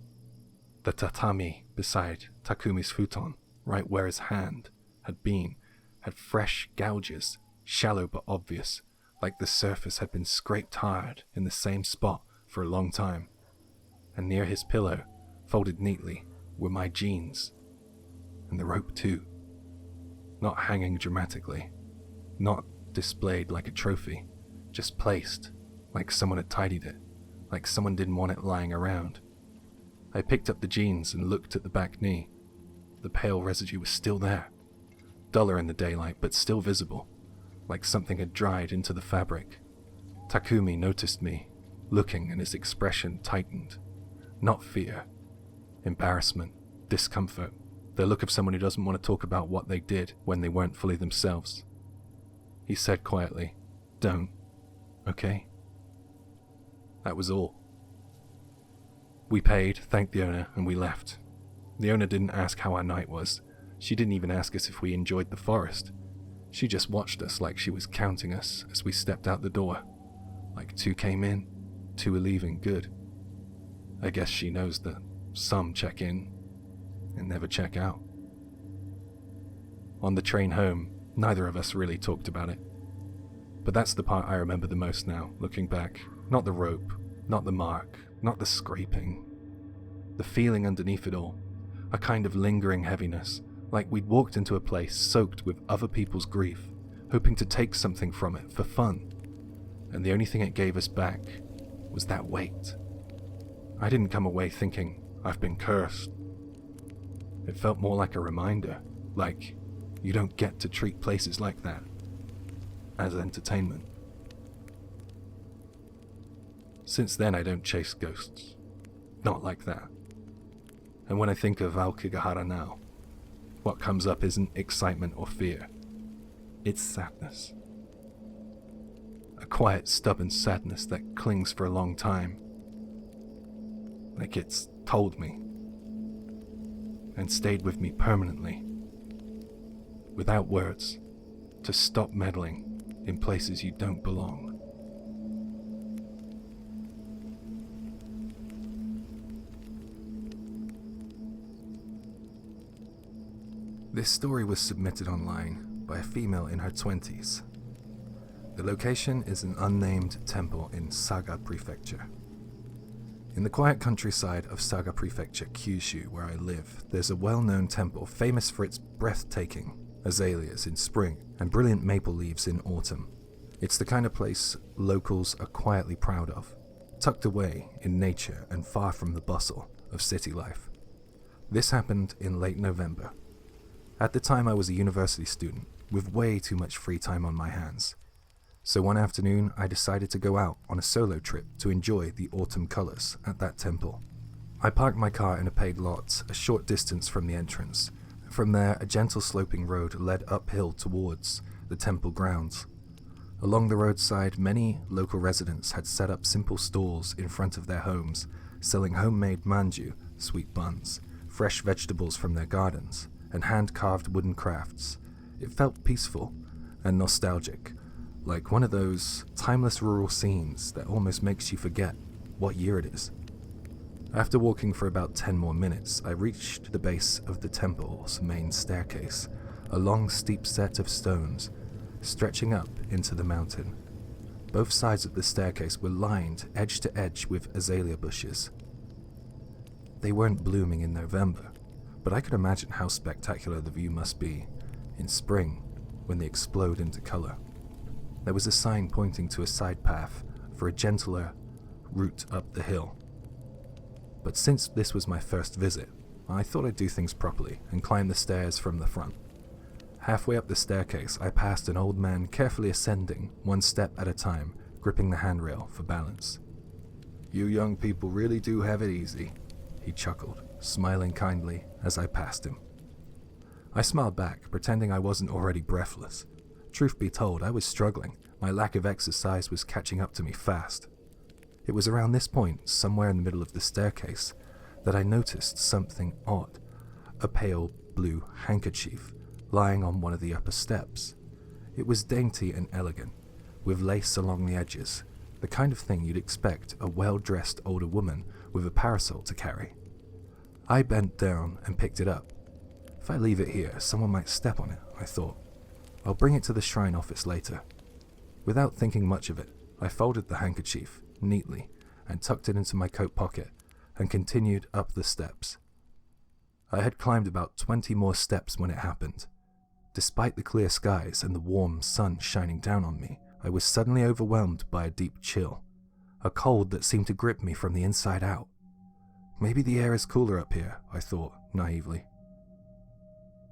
[SPEAKER 1] the tatami beside Takumi's futon, right where his hand had been, had fresh gouges, shallow but obvious, like the surface had been scraped hard in the same spot for a long time. And near his pillow, folded neatly, were my jeans. And the rope too. Not hanging dramatically. Not displayed like a trophy. Just placed, like someone had tidied it. Like someone didn't want it lying around. I picked up the jeans and looked at the back knee. The pale residue was still there. Duller in the daylight, but still visible. Like something had dried into the fabric. Takumi noticed me, looking, and his expression tightened. Not fear. Embarrassment. Discomfort. The look of someone who doesn't want to talk about what they did when they weren't fully themselves. He said quietly, "Don't, okay?" That was all. We paid, thanked the owner, and we left. The owner didn't ask how our night was. She didn't even ask us if we enjoyed the forest. She just watched us like she was counting us as we stepped out the door. Like 2 came in, 2 are leaving, good. I guess she knows that some check in and never check out. On the train home, neither of us really talked about it. But that's the part I remember the most now, looking back. Not the rope, not the mark, not the scraping. The feeling underneath it all, a kind of lingering heaviness, like we'd walked into a place soaked with other people's grief, hoping to take something from it for fun. And the only thing it gave us back was that weight. I didn't come away thinking, I've been cursed. It felt more like a reminder, like you don't get to treat places like that as entertainment. Since then, I don't chase ghosts. Not like that. And when I think of aokigahara now, what comes up isn't excitement or fear. It's sadness. A quiet, stubborn sadness that clings for a long time. Like it's told me. And stayed with me permanently. Without words. To stop meddling in places you don't belong. This story was submitted online by a female in her 20s. The location is an unnamed temple in Saga Prefecture. In the quiet countryside of Saga Prefecture, Kyushu, where I live, there's a well-known temple famous for its breathtaking azaleas in spring and brilliant maple leaves in autumn. It's the kind of place locals are quietly proud of, tucked away in nature and far from the bustle of city life. This happened in late November. At the time I was a university student with way too much free time on my hands. So one afternoon I decided to go out on a solo trip to enjoy the autumn colors at that temple. I parked my car in a paid lot a short distance from the entrance. From there, a gentle sloping road led uphill towards the temple grounds. Along the roadside, many local residents had set up simple stalls in front of their homes, selling homemade manju, sweet buns, fresh vegetables from their gardens, and hand-carved wooden crafts. It felt peaceful and nostalgic, like one of those timeless rural scenes that almost makes you forget what year it is. After walking for about 10 more minutes, I reached the base of the temple's main staircase, a long steep set of stones stretching up into the mountain. Both sides of the staircase were lined edge to edge with azalea bushes. They weren't blooming in November, but I could imagine how spectacular the view must be in spring when they explode into color. There was a sign pointing to a side path for a gentler route up the hill. But since this was my first visit, I thought I'd do things properly and climb the stairs from the front. Halfway up the staircase, I passed an old man carefully ascending, one step at a time, gripping the handrail for balance. "You young people really do have it easy," he chuckled, smiling kindly as I passed him. I smiled back, pretending I wasn't already breathless. Truth be told, I was struggling. My lack of exercise was catching up to me fast. It was around this point, somewhere in the middle of the staircase, that I noticed something odd. A pale blue handkerchief lying on one of the upper steps. It was dainty and elegant, with lace along the edges, the kind of thing you'd expect a well-dressed older woman with a parasol to carry. I bent down and picked it up. If I leave it here, someone might step on it, I thought. I'll bring it to the shrine office later. Without thinking much of it, I folded the handkerchief neatly and tucked it into my coat pocket and continued up the steps. I had climbed about 20 more steps when it happened. Despite the clear skies and the warm sun shining down on me, I was suddenly overwhelmed by a deep chill, a cold that seemed to grip me from the inside out. Maybe the air is cooler up here, I thought naively.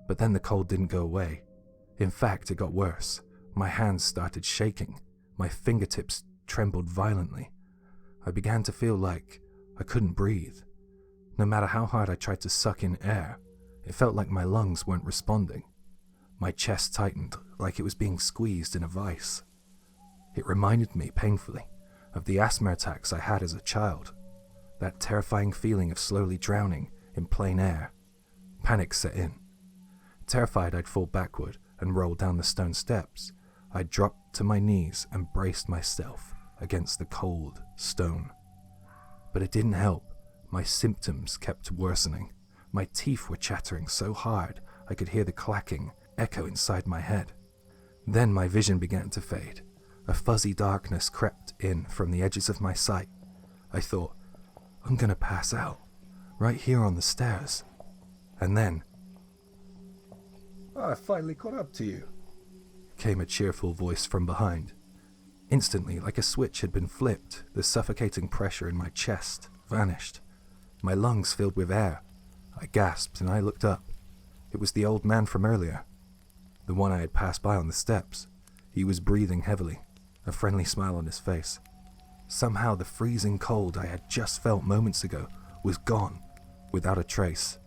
[SPEAKER 1] But then the cold didn't go away. In fact, it got worse. My hands started shaking. My fingertips trembled violently. I began to feel like I couldn't breathe. No matter how hard I tried to suck in air, it felt like my lungs weren't responding. My chest tightened like it was being squeezed in a vice. It reminded me painfully of the asthma attacks I had as a child. That terrifying feeling of slowly drowning in plain air. Panic set in. Terrified I'd fall backward and rolled down the stone steps, I dropped to my knees and braced myself against the cold stone. But it didn't help. My symptoms kept worsening. My teeth were chattering so hard I could hear the clacking echo inside my head. Then my vision began to fade. A fuzzy darkness crept in from the edges of my sight. I thought, I'm gonna pass out, right here on the stairs. And then, I finally caught up to you, came a cheerful voice from behind. Instantly, like a switch had been flipped, the suffocating pressure in my chest vanished. My lungs filled with air. I gasped and I looked up. It was the old man from earlier, the one I had passed by on the steps. He was breathing heavily, a friendly smile on his face. Somehow the freezing cold I had just felt moments ago was gone, without a trace.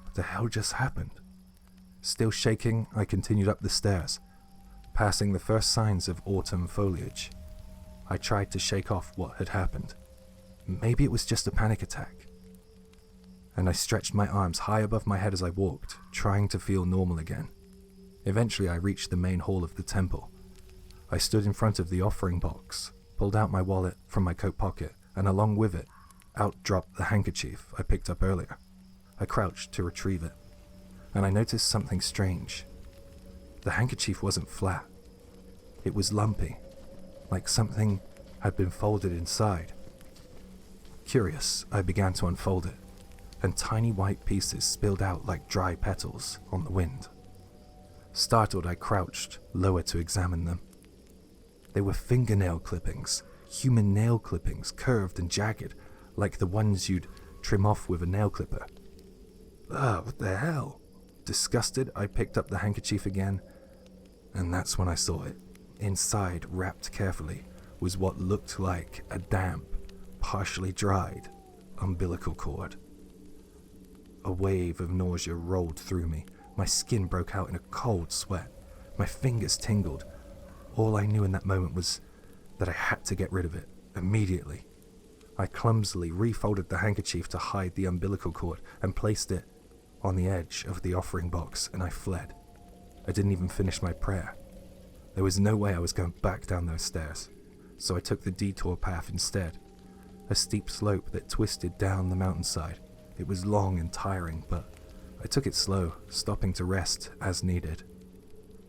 [SPEAKER 1] What the hell just happened? Still shaking, I continued up the stairs, passing the first signs of autumn foliage. I tried to shake off what had happened. Maybe it was just a panic attack. And I stretched my arms high above my head as I walked, trying to feel normal again. Eventually I reached the main hall of the temple. I stood in front of the offering box, pulled out my wallet from my coat pocket, and along with it, out dropped the handkerchief I picked up earlier. I crouched to retrieve it, and I noticed something strange. The handkerchief wasn't flat. It was lumpy, like something had been folded inside. Curious, I began to unfold it, and tiny white pieces spilled out like dry petals on the wind. Startled, I crouched lower to examine them. They were fingernail clippings, human nail clippings, curved and jagged, like the ones you'd trim off with a nail clipper. What the hell? Disgusted, I picked up the handkerchief again, and that's when I saw it. Inside, wrapped carefully, was what looked like a damp, partially dried umbilical cord. A wave of nausea rolled through me. My skin broke out in a cold sweat. My fingers tingled. All I knew in that moment was that I had to get rid of it, immediately. I clumsily refolded the handkerchief to hide the umbilical cord and placed it on the edge of the offering box, and I fled. I didn't even finish my prayer. There was no way I was going back down those stairs, so I took the detour path instead, a steep slope that twisted down the mountainside. It was long and tiring, but I took it slow, stopping to rest as needed.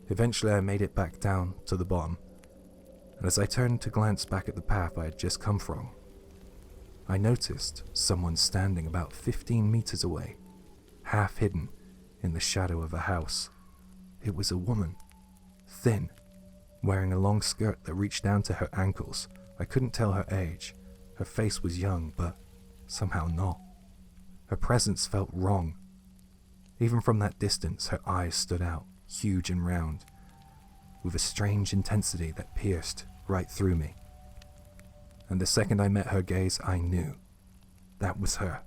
[SPEAKER 1] Eventually I made it back down to the bottom, and as I turned to glance back at the path I had just come from, I noticed someone standing about 15 meters away, half hidden in the shadow of a house. It was a woman, thin, wearing a long skirt that reached down to her ankles. I couldn't tell her age. Her face was young, but somehow not. Her presence felt wrong. Even from that distance, her eyes stood out, huge and round, with a strange intensity that pierced right through me. And the second I met her gaze, I knew. That was her,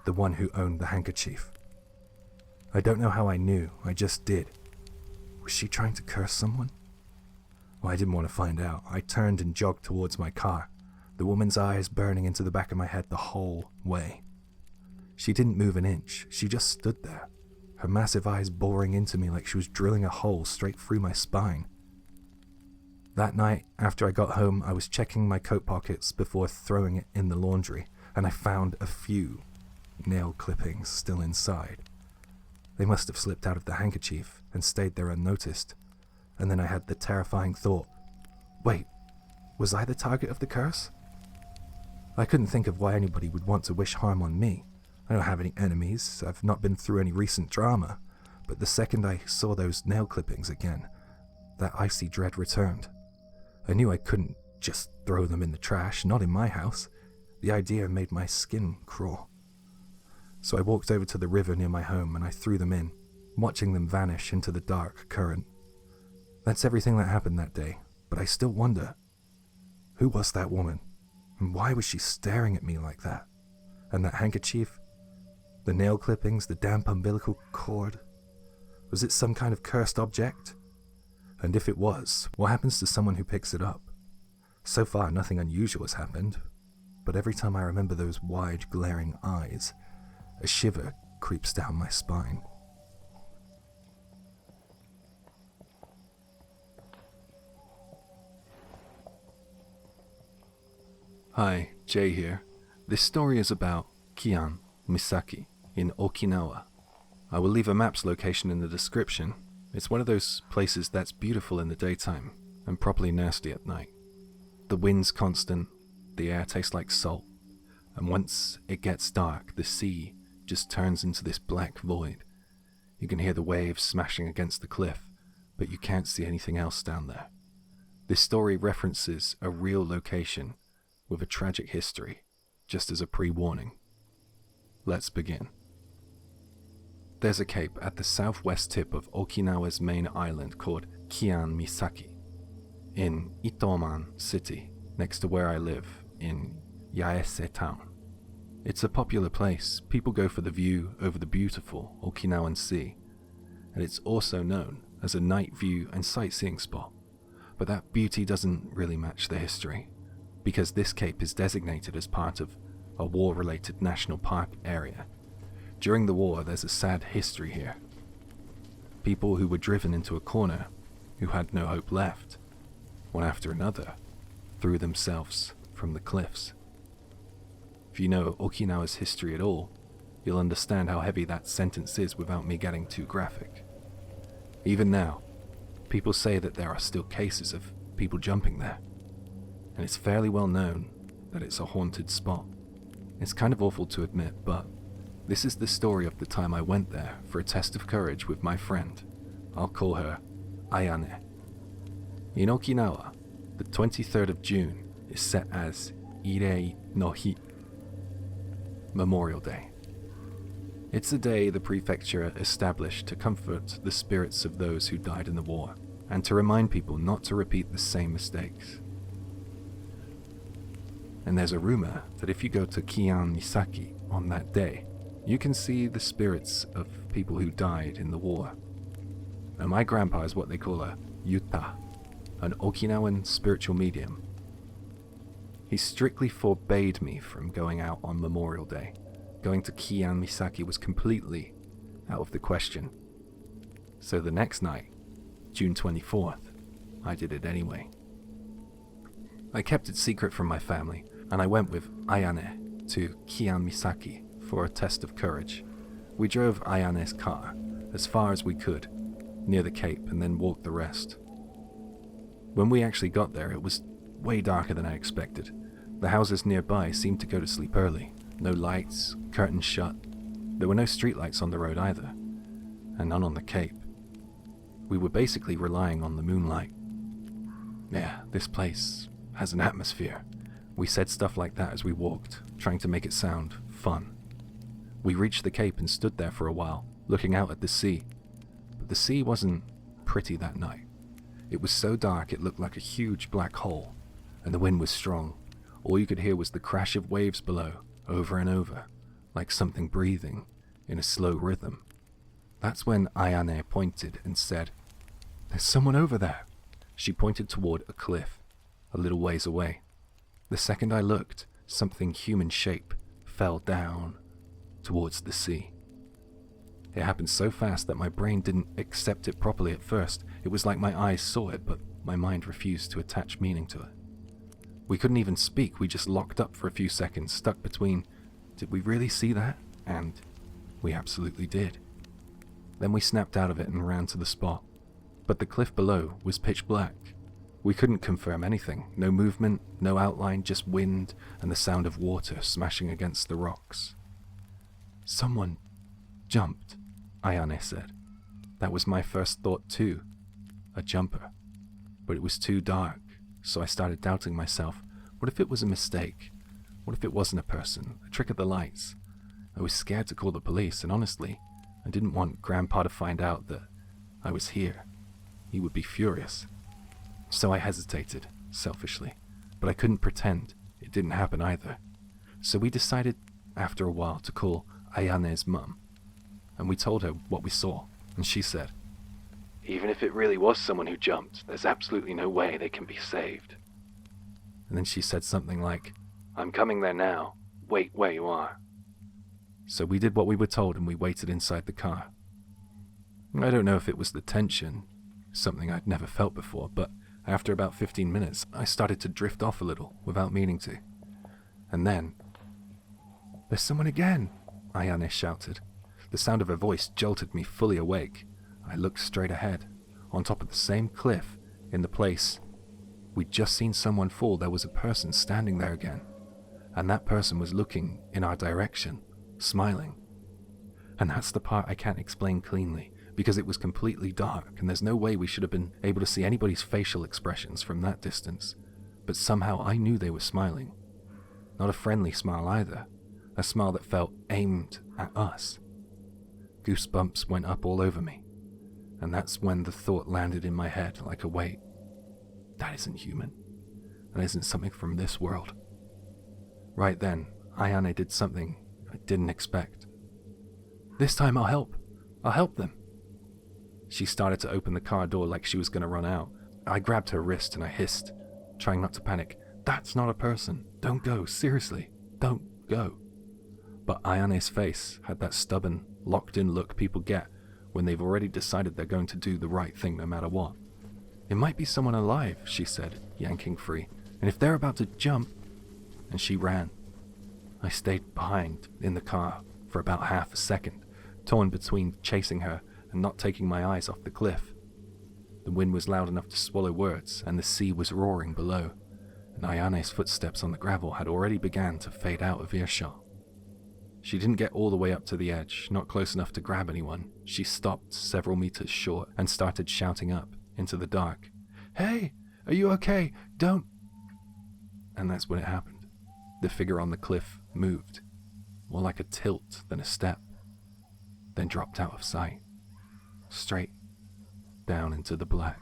[SPEAKER 1] the one who owned the handkerchief. I don't know how I knew, I just did. Was she trying to curse someone? Well, I didn't want to find out. I turned and jogged towards my car, the woman's eyes burning into the back of my head the whole way. She didn't move an inch, she just stood there, her massive eyes boring into me like she was drilling a hole straight through my spine. That night, after I got home, I was checking my coat pockets before throwing it in the laundry, and I found a few nail clippings still inside. They must have slipped out of the handkerchief and stayed there unnoticed, and then I had the terrifying thought, wait, was I the target of the curse? I couldn't think of why anybody would want to wish harm on me. I don't have any enemies, I've not been through any recent drama, but the second I saw those nail clippings again, that icy dread returned. I knew I couldn't just throw them in the trash, not in my house. The idea made my skin crawl. So I walked over to the river near my home and I threw them in, watching them vanish into the dark current. That's everything that happened that day, but I still wonder, who was that woman? And why was she staring at me like that? And that handkerchief? The nail clippings, the damp umbilical cord? Was it some kind of cursed object? And if it was, what happens to someone who picks it up? So far, nothing unusual has happened, but every time I remember those wide, glaring eyes, a shiver creeps down my spine. Hi, Jay here. This story is about Kiyan Misaki in Okinawa. I will leave a map's location in the description. It's one of those places that's beautiful in the daytime and properly nasty at night. The wind's constant, the air tastes like salt, and once it gets dark, the sea just turns into this black void. You can hear the waves smashing against the cliff, but you can't see anything else down there. This story references a real location with a tragic history, just as a pre-warning. Let's begin. There's a cape at the southwest tip of Okinawa's main island called Kiyan Misaki, in Itoman City, next to where I live, in Yaese Town. It's a popular place. People go for the view over the beautiful Okinawan Sea, and it's also known as a night view and sightseeing spot. But that beauty doesn't really match the history, because this cape is designated as part of a war-related national park area. During the war, there's a sad history here. People who were driven into a corner, who had no hope left, one after another, threw themselves from the cliffs. If you know Okinawa's history at all, you'll understand how heavy that sentence is without me getting too graphic. Even now, people say that there are still cases of people jumping there, and it's fairly well known that it's a haunted spot. It's kind of awful to admit, but this is the story of the time I went there for a test of courage with my friend. I'll call her Ayane. In Okinawa, the 23rd of June is set as Irei no Hi, Memorial Day. It's a day the prefecture established to comfort the spirits of those who died in the war, and to remind people not to repeat the same mistakes. And there's a rumor that if you go to Kiyan Misaki on that day, you can see the spirits of people who died in the war. Now, my grandpa is what they call a yuta, an Okinawan spiritual medium. He strictly forbade me from going out on Memorial Day. Going to Kiyan Misaki was completely out of the question. So the next night, June 24th, I did it anyway. I kept it secret from my family, and I went with Ayane to Kiyan Misaki for a test of courage. We drove Ayane's car as far as we could, near the cape, and then walked the rest. When we actually got there, it was way darker than I expected. The houses nearby seemed to go to sleep early. No lights, curtains shut. There were no streetlights on the road either, and none on the cape. We were basically relying on the moonlight. Yeah, this place has an atmosphere. We said stuff like that as we walked, trying to make it sound fun. We reached the cape and stood there for a while, looking out at the sea. But the sea wasn't pretty that night. It was so dark it looked like a huge black hole, and the wind was strong. All you could hear was the crash of waves below, over and over, like something breathing in a slow rhythm. That's when Ayane pointed and said, "There's someone over there." She pointed toward a cliff, a little ways away. The second I looked, something human shape fell down towards the sea. It happened so fast that my brain didn't accept it properly at first. It was like my eyes saw it, but my mind refused to attach meaning to it. We couldn't even speak. We just locked up for a few seconds, stuck between, did we really see that? And we absolutely did. Then we snapped out of it and ran to the spot. But the cliff below was pitch black. We couldn't confirm anything. No movement, no outline, just wind and the sound of water smashing against the rocks. "Someone jumped," Ayane said. That was my first thought too. A jumper. But it was too dark, so I started doubting myself. What if it was a mistake? What if it wasn't a person? A trick of the lights? I was scared to call the police, and honestly, I didn't want Grandpa to find out that I was here. He would be furious. So I hesitated, selfishly, but I couldn't pretend it didn't happen either. So we decided, after a while, to call Ayane's mum, and we told her what we saw, and she said, "Even if it really was someone who jumped, there's absolutely no way they can be saved." And then she said something like, "I'm coming there now. Wait where you are." So we did what we were told, and we waited inside the car. I don't know if it was the tension, something I'd never felt before, but after about 15 minutes, I started to drift off a little without meaning to. And then, "There's someone again!" Ayane shouted. The sound of her voice jolted me fully awake. I looked straight ahead. On top of the same cliff, in the place we'd just seen someone fall, there was a person standing there again. And that person was looking in our direction, smiling. And that's the part I can't explain cleanly, because it was completely dark, and there's no way we should have been able to see anybody's facial expressions from that distance. But somehow I knew they were smiling. Not a friendly smile either, a smile that felt aimed at us. Goosebumps went up all over me, and that's when the thought landed in my head like a weight. That isn't human. That isn't something from this world. Right then, Ayane did something I didn't expect. "This time I'll help. I'll help them." She started to open the car door like she was going to run out. I grabbed her wrist and I hissed, trying not to panic. "That's not a person. Don't go. Seriously. Don't go." But Ayane's face had that stubborn, locked-in look people get when they've already decided they're going to do the right thing no matter what. "It might be someone alive," she said, yanking free. "And if they're about to jump..." And she ran. I stayed behind in the car for about half a second, torn between chasing her and not taking my eyes off the cliff. The wind was loud enough to swallow words, and the sea was roaring below, and Ayane's footsteps on the gravel had already begun to fade out of earshot. She didn't get all the way up to the edge, not close enough to grab anyone. She stopped several meters short and started shouting up into the dark, "Hey, are you okay? Don't..." And that's when it happened. The figure on the cliff moved, more like a tilt than a step, then dropped out of sight, straight down into the black.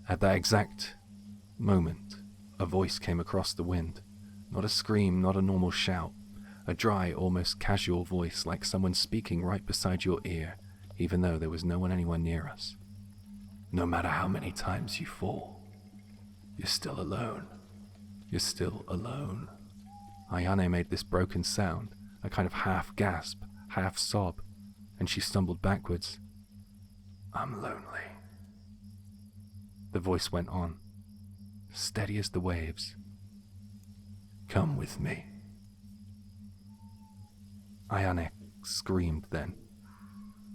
[SPEAKER 1] At that exact moment, a voice came across the wind. Not a scream, not a normal shout. A dry, almost casual voice, like someone speaking right beside your ear, even though there was no one anywhere near us. "No matter how many times you fall, you're still alone. You're still alone." Ayane made this broken sound, a kind of half gasp, half sob, and she stumbled backwards. "I'm lonely." The voice went on, steady as the waves. "Come with me." Ayane screamed then.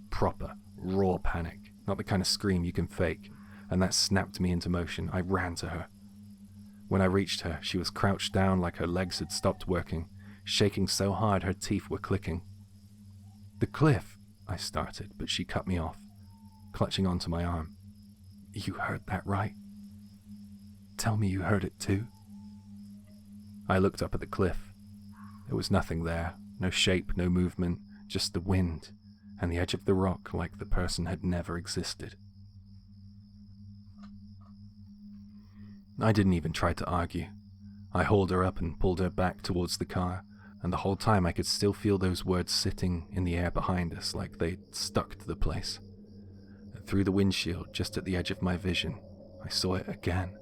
[SPEAKER 1] Proper, raw panic, not the kind of scream you can fake, and that snapped me into motion. I ran to her. When I reached her, she was crouched down like her legs had stopped working, shaking so hard her teeth were clicking. "The cliff," I started, but she cut me off, clutching onto my arm. "You heard that right? Tell me you heard it too." I looked up at the cliff. There was nothing there. No shape, no movement, just the wind and the edge of the rock like the person had never existed. I didn't even try to argue. I hauled her up and pulled her back towards the car, and the whole time I could still feel those words sitting in the air behind us like they'd stuck to the place. And through the windshield, just at the edge of my vision, I saw it again,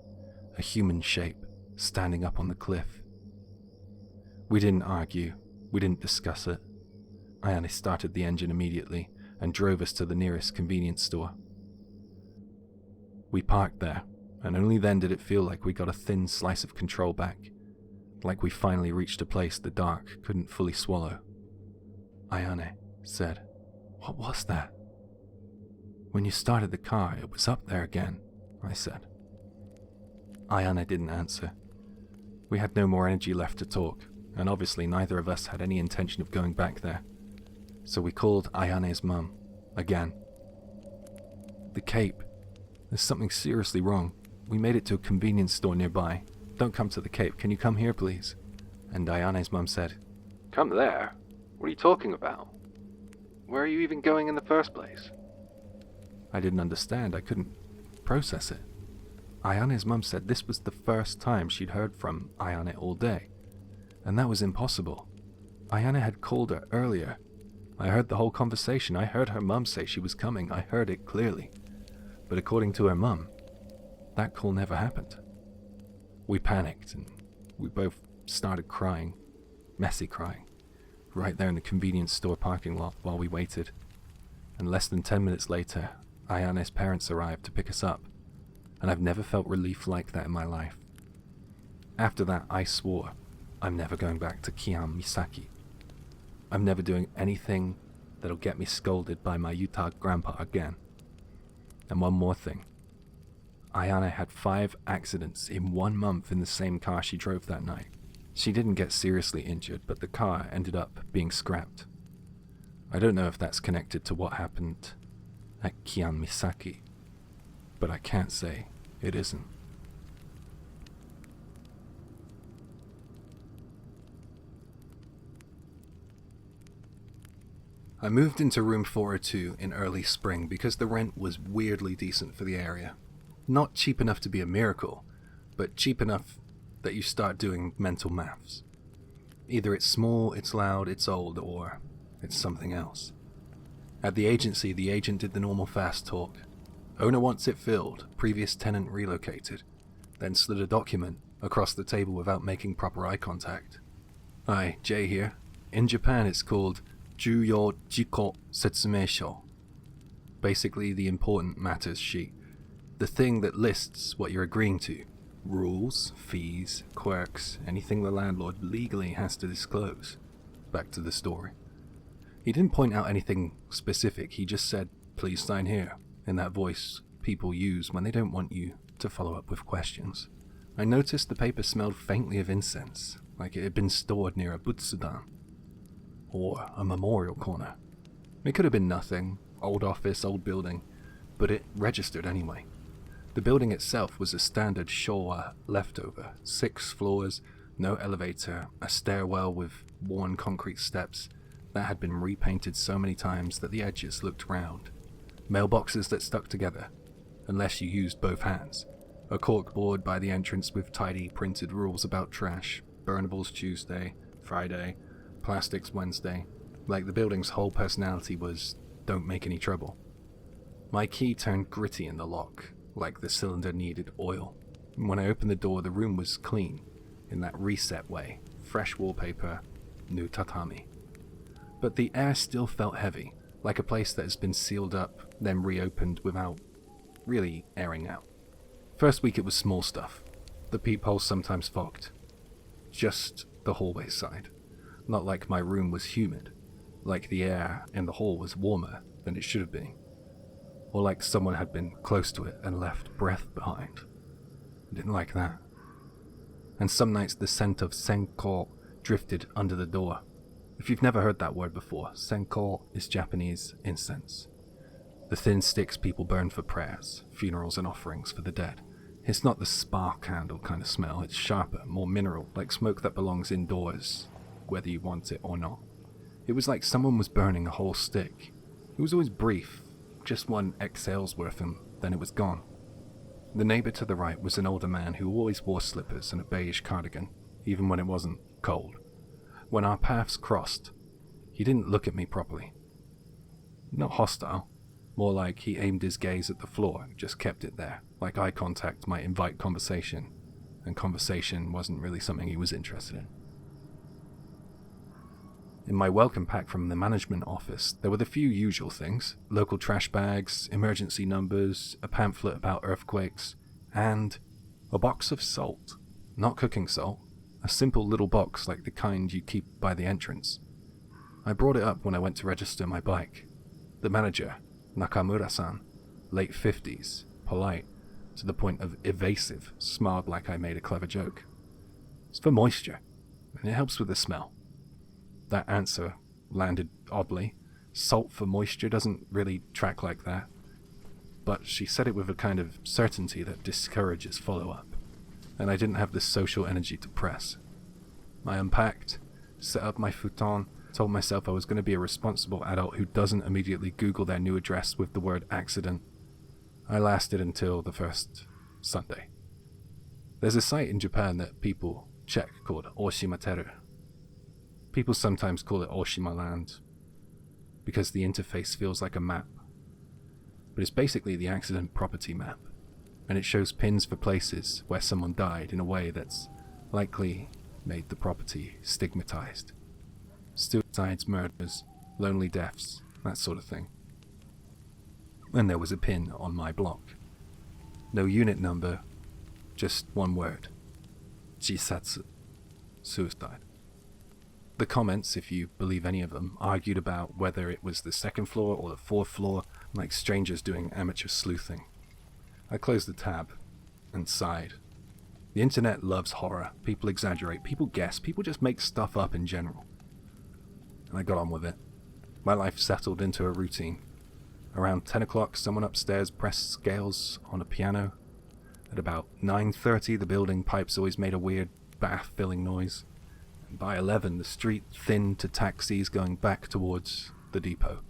[SPEAKER 1] a human shape standing up on the cliff. We didn't argue. We didn't discuss it. Ayane started the engine immediately and drove us to the nearest convenience store. We parked there, and only then did it feel like we got a thin slice of control back, like we finally reached a place the dark couldn't fully swallow. Ayane said, "What was that?" "When you started the car, it was up there again," I said. Ayane didn't answer. We had no more energy left to talk, and obviously neither of us had any intention of going back there. So we called Ayane's mum, again. "The Cape. There's something seriously wrong. We made it to a convenience store nearby. Don't come to the Cape. Can you come here, please?" And Ayane's mum said, "Come there? What are you talking about? Where are you even going in the first place?" I didn't understand. I couldn't process it. Ayane's mum said this was the first time she'd heard from Ayane all day. And that was impossible. Ayane had called her earlier. I heard the whole conversation. I heard her mum say she was coming. I heard it clearly. But according to her mum, that call never happened. We panicked and we both started crying, messy crying, right there in the convenience store parking lot while we waited. And less than 10 minutes later, Ayane's parents arrived to pick us up, and I've never felt relief like that in my life. After that, I swore I'm never going back to Kiyan Misaki. I'm never doing anything that'll get me scolded by my Utah grandpa again. And one more thing. Ayana had 5 accidents in 1 month in the same car she drove that night. She didn't get seriously injured, but the car ended up being scrapped. I don't know if that's connected to what happened at Kiyan Misaki, but I can't say it isn't. I moved into room 402 in early spring because the rent was weirdly decent for the area. Not cheap enough to be a miracle, but cheap enough that you start doing mental maths. Either it's small, it's loud, it's old, or it's something else. At the agency, the agent did the normal fast talk. Owner wants it filled, previous tenant relocated, then slid a document across the table without making proper eye contact. Hi, Jay here. In Japan it's called Juyo Jiko Setsumeisho. Basically the important matters sheet. The thing that lists what you're agreeing to. Rules, fees, quirks, anything the landlord legally has to disclose. Back to the story. He didn't point out anything specific, he just said, "Please sign here," in that voice people use when they don't want you to follow up with questions. I noticed the paper smelled faintly of incense, like it had been stored near a butsudan, or a memorial corner. It could have been nothing, old office, old building, but it registered anyway. The building itself was a standard Showa leftover, 6 floors, no elevator, a stairwell with worn concrete steps that had been repainted so many times that the edges looked round, mailboxes that stuck together, unless you used both hands, a corkboard by the entrance with tidy printed rules about trash, burnables Tuesday, Friday, plastics Wednesday, like the building's whole personality was, don't make any trouble. My key turned gritty in the lock, like the cylinder needed oil. When I opened the door, the room was clean, in that reset way, fresh wallpaper, new tatami. But the air still felt heavy, like a place that has been sealed up, then reopened without really airing out. First week it was small stuff. The peepholes sometimes fogged. Just the hallway side. Not like my room was humid, like the air in the hall was warmer than it should have been, or like someone had been close to it and left breath behind. I didn't like that. And some nights the scent of senko drifted under the door. If you've never heard that word before, senko is Japanese incense. The thin sticks people burn for prayers, funerals and offerings for the dead. It's not the spark candle kind of smell, it's sharper, more mineral, like smoke that belongs indoors, whether you want it or not. It was like someone was burning a whole stick. It was always brief, just one exhale's worth and then it was gone. The neighbor to the right was an older man who always wore slippers and a beige cardigan, even when it wasn't cold. When our paths crossed, he didn't look at me properly. Not hostile, more like he aimed his gaze at the floor and just kept it there, like eye contact might invite conversation, and conversation wasn't really something he was interested in. In my welcome pack from the management office, there were the few usual things: local trash bags, emergency numbers, a pamphlet about earthquakes, and a box of salt. Not cooking salt, a simple little box like the kind you keep by the entrance. I brought it up when I went to register my bike. The manager, Nakamura-san, late 50s, polite, to the point of evasive, smiled like I made a clever joke. It's for moisture, and it helps with the smell. That answer landed oddly. Salt for moisture doesn't really track like that. But she said it with a kind of certainty that discourages follow-up, and I didn't have the social energy to press. I unpacked, set up my futon, told myself I was going to be a responsible adult who doesn't immediately Google their new address with the word accident. I lasted until the first Sunday. There's a site in Japan that people check called Oshimateru. People sometimes call it Oshima Land because the interface feels like a map. But it's basically the accident property map, and it shows pins for places where someone died in a way that's likely made the property stigmatized. Suicides, murders, lonely deaths, that sort of thing. And there was a pin on my block. No unit number, just one word. Jisatsu. suicide. The comments, if you believe any of them, argued about whether it was the second floor or the fourth floor, like strangers doing amateur sleuthing. I closed the tab and sighed. The internet loves horror. People exaggerate, people guess, people just make stuff up in general. And I got on with it. My life settled into a routine. Around 10 o'clock, someone upstairs pressed scales on a piano. At about 9:30, the building pipes always made a weird bath-filling noise. And by 11, the street thinned to taxis going back towards the depot.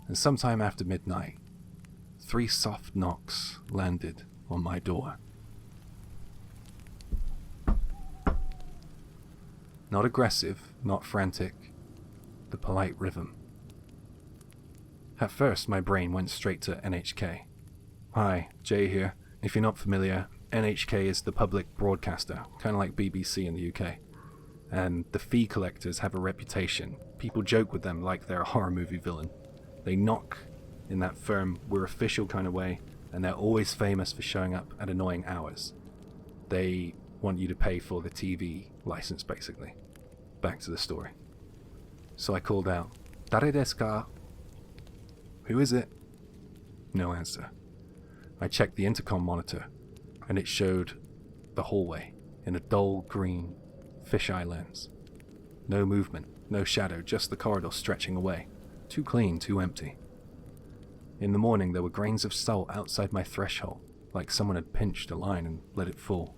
[SPEAKER 1] And sometime after midnight, 3 soft knocks landed on my door. Not aggressive, not frantic, the polite rhythm. At first, my brain went straight to NHK. Hi, Jay here. If you're not familiar, NHK is the public broadcaster, kind of like BBC in the UK. And the fee collectors have a reputation. People joke with them like they're a horror movie villain. They knock in that firm, we're official kind of way, and they're always famous for showing up at annoying hours. They want you to pay for the TV license, basically. Back to the story. So I called out, "Dare desu ka?" Who is it? No answer. I checked the intercom monitor, and it showed the hallway in a dull green fisheye lens. No movement, no shadow, just the corridor stretching away. Too clean, too empty. In the morning, there were grains of salt outside my threshold, like someone had pinched a line and let it fall.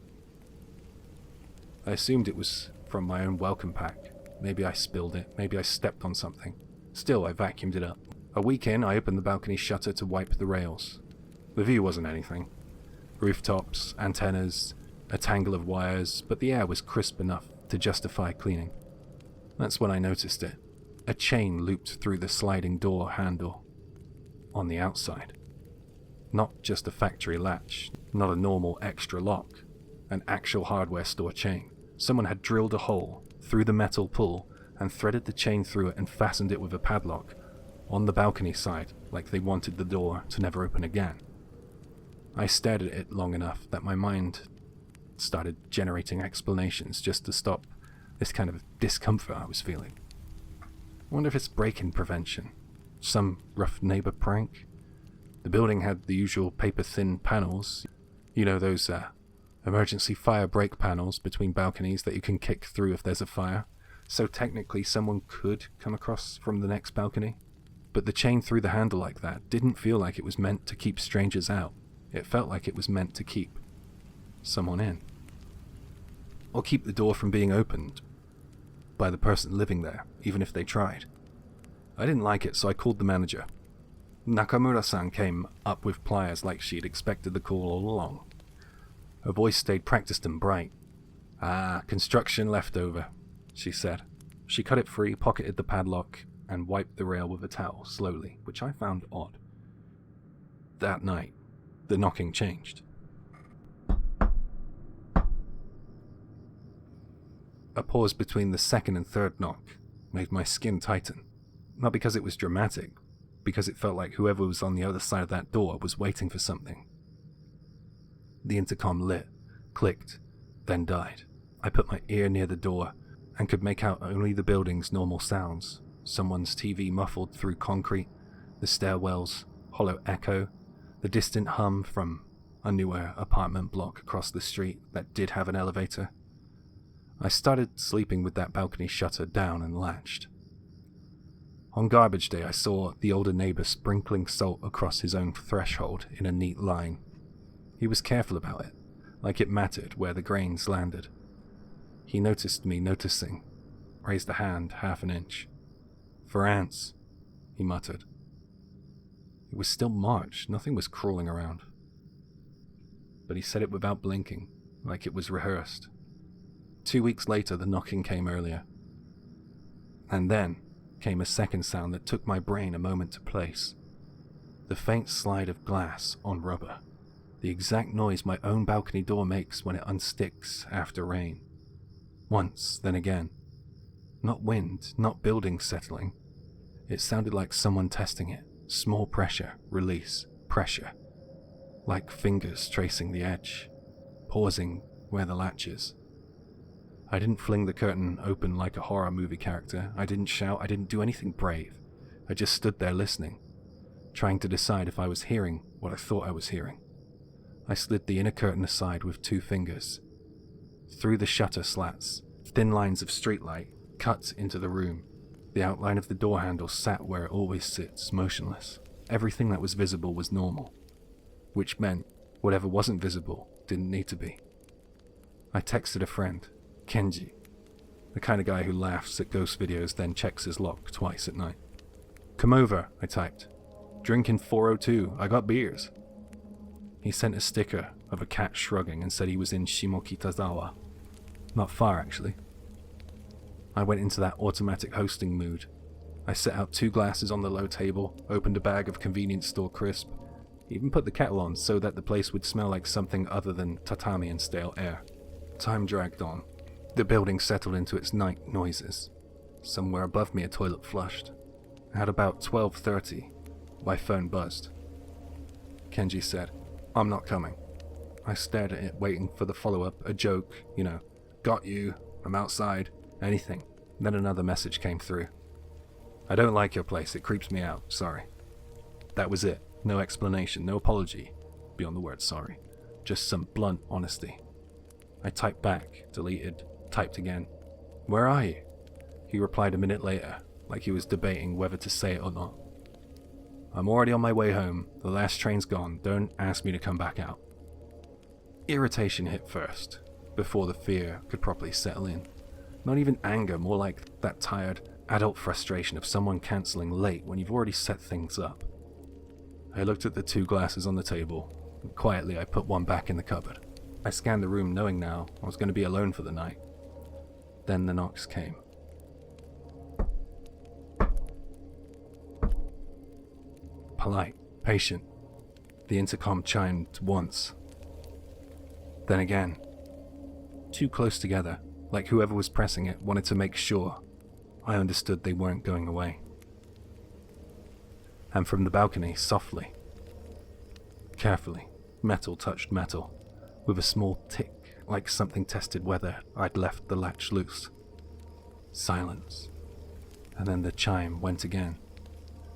[SPEAKER 1] I assumed it was from my own welcome pack. Maybe I spilled it, maybe I stepped on something. Still, I vacuumed it up. A week in, I opened the balcony shutter to wipe the rails. The view wasn't anything. Rooftops, antennas, a tangle of wires, but the air was crisp enough to justify cleaning. That's when I noticed it. A chain looped through the sliding door handle on the outside. Not just a factory latch, not a normal extra lock, an actual hardware store chain. Someone had drilled a hole through the metal pull and threaded the chain through it and fastened it with a padlock on the balcony side, like they wanted the door to never open again. I stared at it long enough that my mind started generating explanations just to stop this kind of discomfort I was feeling. I wonder if it's break-in prevention. Some rough neighbor prank? The building had the usual paper-thin panels. You know, those emergency fire brake panels between balconies that you can kick through if there's a fire. So technically someone could come across from the next balcony. But the chain through the handle like that didn't feel like it was meant to keep strangers out. It felt like it was meant to keep someone in. Or keep the door from being opened by the person living there, even if they tried. I didn't like it, so I called the manager. Nakamura-san came up with pliers like she'd expected the call all along. Her voice stayed practiced and bright. Construction leftover, she said. She cut it free, pocketed the padlock, and wiped the rail with a towel, slowly, which I found odd. That night, the knocking changed. A pause between the second and third knock made my skin tighten. Not because it was dramatic, because it felt like whoever was on the other side of that door was waiting for something. The intercom lit, clicked, then died. I put my ear near the door and could make out only the building's normal sounds. Someone's TV muffled through concrete, the stairwell's hollow echo, the distant hum from a newer apartment block across the street that did have an elevator. I started sleeping with that balcony shutter down and latched. On garbage day, I saw the older neighbor sprinkling salt across his own threshold in a neat line. He was careful about it, like it mattered where the grains landed. He noticed me noticing, raised a hand half an inch. "For ants," he muttered. It was still March, nothing was crawling around. But he said it without blinking, like it was rehearsed. 2 weeks later, the knocking came earlier. And then came a second sound that took my brain a moment to place. The faint slide of glass on rubber. The exact noise my own balcony door makes when it unsticks after rain. Once, then again. Not wind, not buildings settling. It sounded like someone testing it. Small pressure, release, pressure. Like fingers tracing the edge, pausing where the latch is. I didn't fling the curtain open like a horror movie character. I didn't shout. I didn't do anything brave. I just stood there listening, trying to decide if I was hearing what I thought I was hearing. I slid the inner curtain aside with 2 fingers. Through the shutter slats, thin lines of streetlight cut into the room. The outline of the door handle sat where it always sits, motionless. Everything that was visible was normal, which meant whatever wasn't visible didn't need to be. I texted a friend, Kenji, the kind of guy who laughs at ghost videos then checks his lock twice at night. "Come over," I typed. "Drinking 402, I got beers." He sent a sticker of a cat shrugging and said he was in Shimokitazawa. Not far, actually. I went into that automatic hosting mood. I set out 2 glasses on the low table, opened a bag of convenience store crisp, even put the kettle on so that the place would smell like something other than tatami and stale air. Time dragged on. The building settled into its night noises. Somewhere above me a toilet flushed. At about 12:30, my phone buzzed. Kenji said, "I'm not coming." I stared at it, waiting for the follow-up, a joke, "Got you, I'm outside," anything. Then another message came through. "I don't like your place, it creeps me out, sorry." That was it. No explanation, no apology beyond the word sorry. Just some blunt honesty. I typed back, deleted, typed again. "Where are you?" He replied a minute later, like he was debating whether to say it or not. "I'm already on my way home. The last train's gone. Don't ask me to come back out." Irritation hit first, before the fear could properly settle in. Not even anger, more like that tired, adult frustration of someone cancelling late when you've already set things up. I looked at the 2 glasses on the table, and quietly I put one back in the cupboard. I scanned the room knowing now I was going to be alone for the night. Then the knocks came. Polite, patient. The intercom chimed once. Then again. Too close together, like whoever was pressing it wanted to make sure I understood they weren't going away. And from the balcony, softly, carefully, metal touched metal, with a small tick like something tested whether I'd left the latch loose. Silence. And then the chime went again.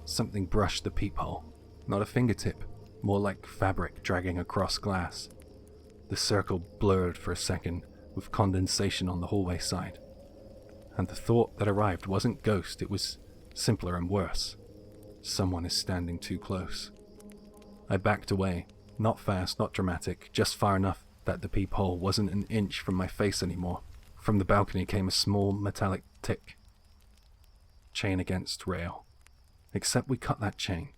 [SPEAKER 1] Something brushed the peephole. Not a fingertip, more like fabric dragging across glass. The circle blurred for a second, with condensation on the hallway side. And the thought that arrived wasn't ghost, it was simpler and worse. Someone is standing too close. I backed away, not fast, not dramatic, just far enough that the peephole wasn't an inch from my face anymore. From the balcony came a small metallic tick. Chain against rail. Except we cut that chain.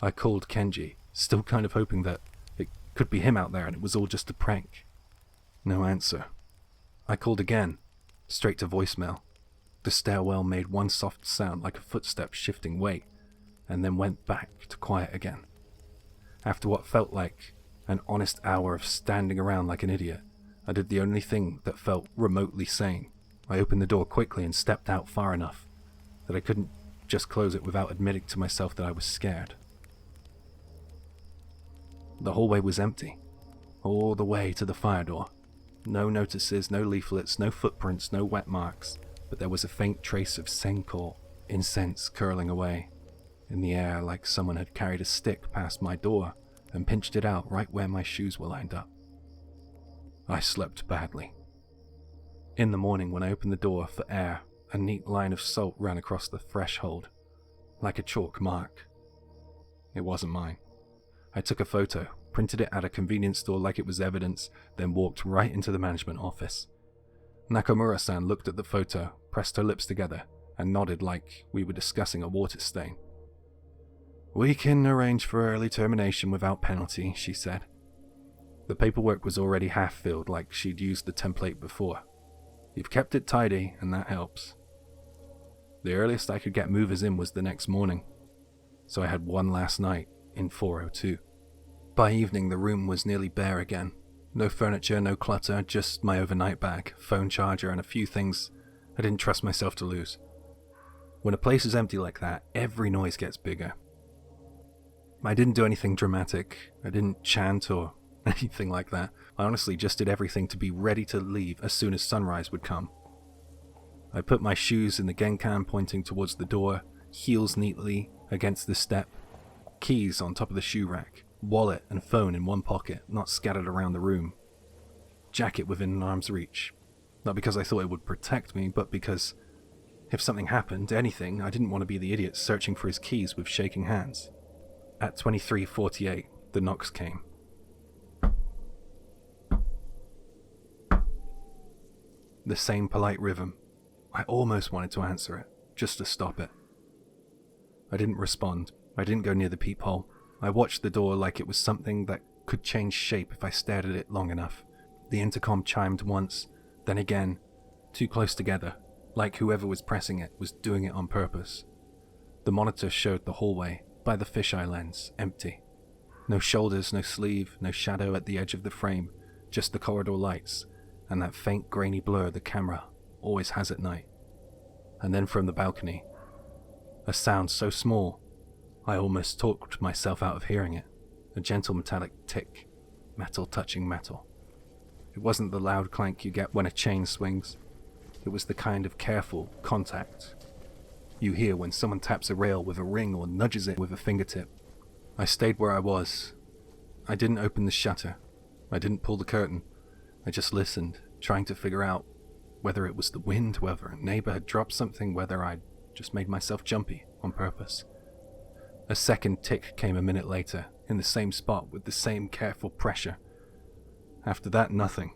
[SPEAKER 1] I called Kenji, still kind of hoping that it could be him out there and it was all just a prank. No answer. I called again, straight to voicemail. The stairwell made one soft sound like a footstep shifting weight, and then went back to quiet again. After what felt like an honest hour of standing around like an idiot, I did the only thing that felt remotely sane. I opened the door quickly and stepped out far enough that I couldn't just close it without admitting to myself that I was scared. The hallway was empty, all the way to the fire door. No notices, no leaflets, no footprints, no wet marks, but there was a faint trace of senko, incense curling away in the air like someone had carried a stick past my door and pinched it out right where my shoes were lined up. I slept badly. In the morning, when I opened the door for air, a neat line of salt ran across the threshold, like a chalk mark. It wasn't mine. I took a photo, printed it at a convenience store like it was evidence, then walked right into the management office. Nakamura-san looked at the photo, pressed her lips together, and nodded like we were discussing a water stain. "We can arrange for early termination without penalty," she said. The paperwork was already half filled like she'd used the template before. "You've kept it tidy, and that helps." The earliest I could get movers in was the next morning, so I had one last night in 402. By evening, the room was nearly bare again. No furniture, no clutter, just my overnight bag, phone charger, and a few things I didn't trust myself to lose. When a place is empty like that, every noise gets bigger. I didn't do anything dramatic. I didn't chant or anything like that. I honestly just did everything to be ready to leave as soon as sunrise would come. I put my shoes in the genkan pointing towards the door, heels neatly against the step, keys on top of the shoe rack, wallet and phone in one pocket, not scattered around the room. Jacket within an arm's reach. Not because I thought it would protect me, but because if something happened, anything, I didn't want to be the idiot searching for his keys with shaking hands. At 23:48, the knocks came. The same polite rhythm. I almost wanted to answer it, just to stop it. I didn't respond. I didn't go near the peephole. I watched the door like it was something that could change shape if I stared at it long enough. The intercom chimed once, then again, too close together, like whoever was pressing it was doing it on purpose. The monitor showed the hallway, by the fisheye lens, empty. No shoulders, no sleeve, no shadow at the edge of the frame, just the corridor lights, and that faint grainy blur the camera always has at night. And then from the balcony, a sound so small, I almost talked myself out of hearing it. A gentle metallic tick, metal touching metal. It wasn't the loud clank you get when a chain swings. It was the kind of careful contact you hear when someone taps a rail with a ring or nudges it with a fingertip. I stayed where I was. I didn't open the shutter. I didn't pull the curtain. I just listened, trying to figure out whether it was the wind, whether a neighbor had dropped something, whether I'd just made myself jumpy on purpose. A second tick came a minute later, in the same spot with the same careful pressure. After that, nothing.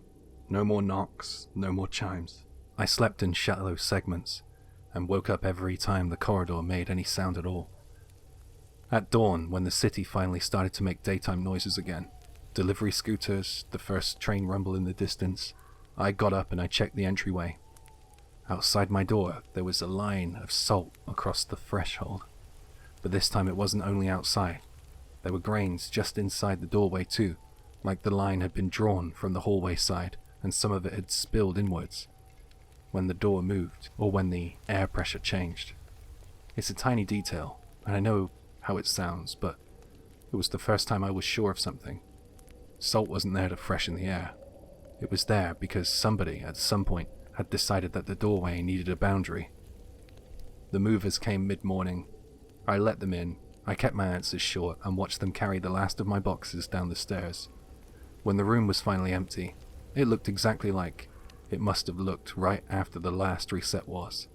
[SPEAKER 1] No more knocks, no more chimes. I slept in shallow segments, and woke up every time the corridor made any sound at all. At dawn, when the city finally started to make daytime noises again, delivery scooters, the first train rumble in the distance, I got up and I checked the entryway. Outside my door, there was a line of salt across the threshold. But this time it wasn't only outside. There were grains just inside the doorway too, like the line had been drawn from the hallway side, and some of it had spilled inwards when the door moved, or when the air pressure changed. It's a tiny detail, and I know how it sounds, but it was the first time I was sure of something. Salt wasn't there to freshen the air. It was there because somebody, at some point, had decided that the doorway needed a boundary. The movers came mid-morning. I let them in. I kept my answers short and watched them carry the last of my boxes down the stairs. When the room was finally empty, it looked exactly like it must have looked right after the last reset was.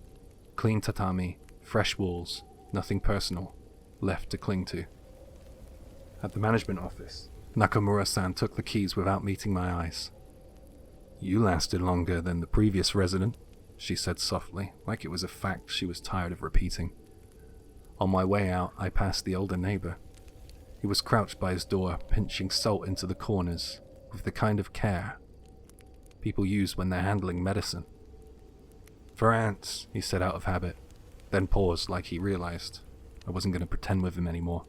[SPEAKER 1] Clean tatami, fresh walls, nothing personal, left to cling to. At the management office, Nakamura-san took the keys without meeting my eyes. "You lasted longer than the previous resident," she said softly, like it was a fact she was tired of repeating. On my way out, I passed the older neighbor. He was crouched by his door, pinching salt into the corners, with the kind of care people use when they're handling medicine. "For ants," he said out of habit, then paused like he realized I wasn't going to pretend with him anymore.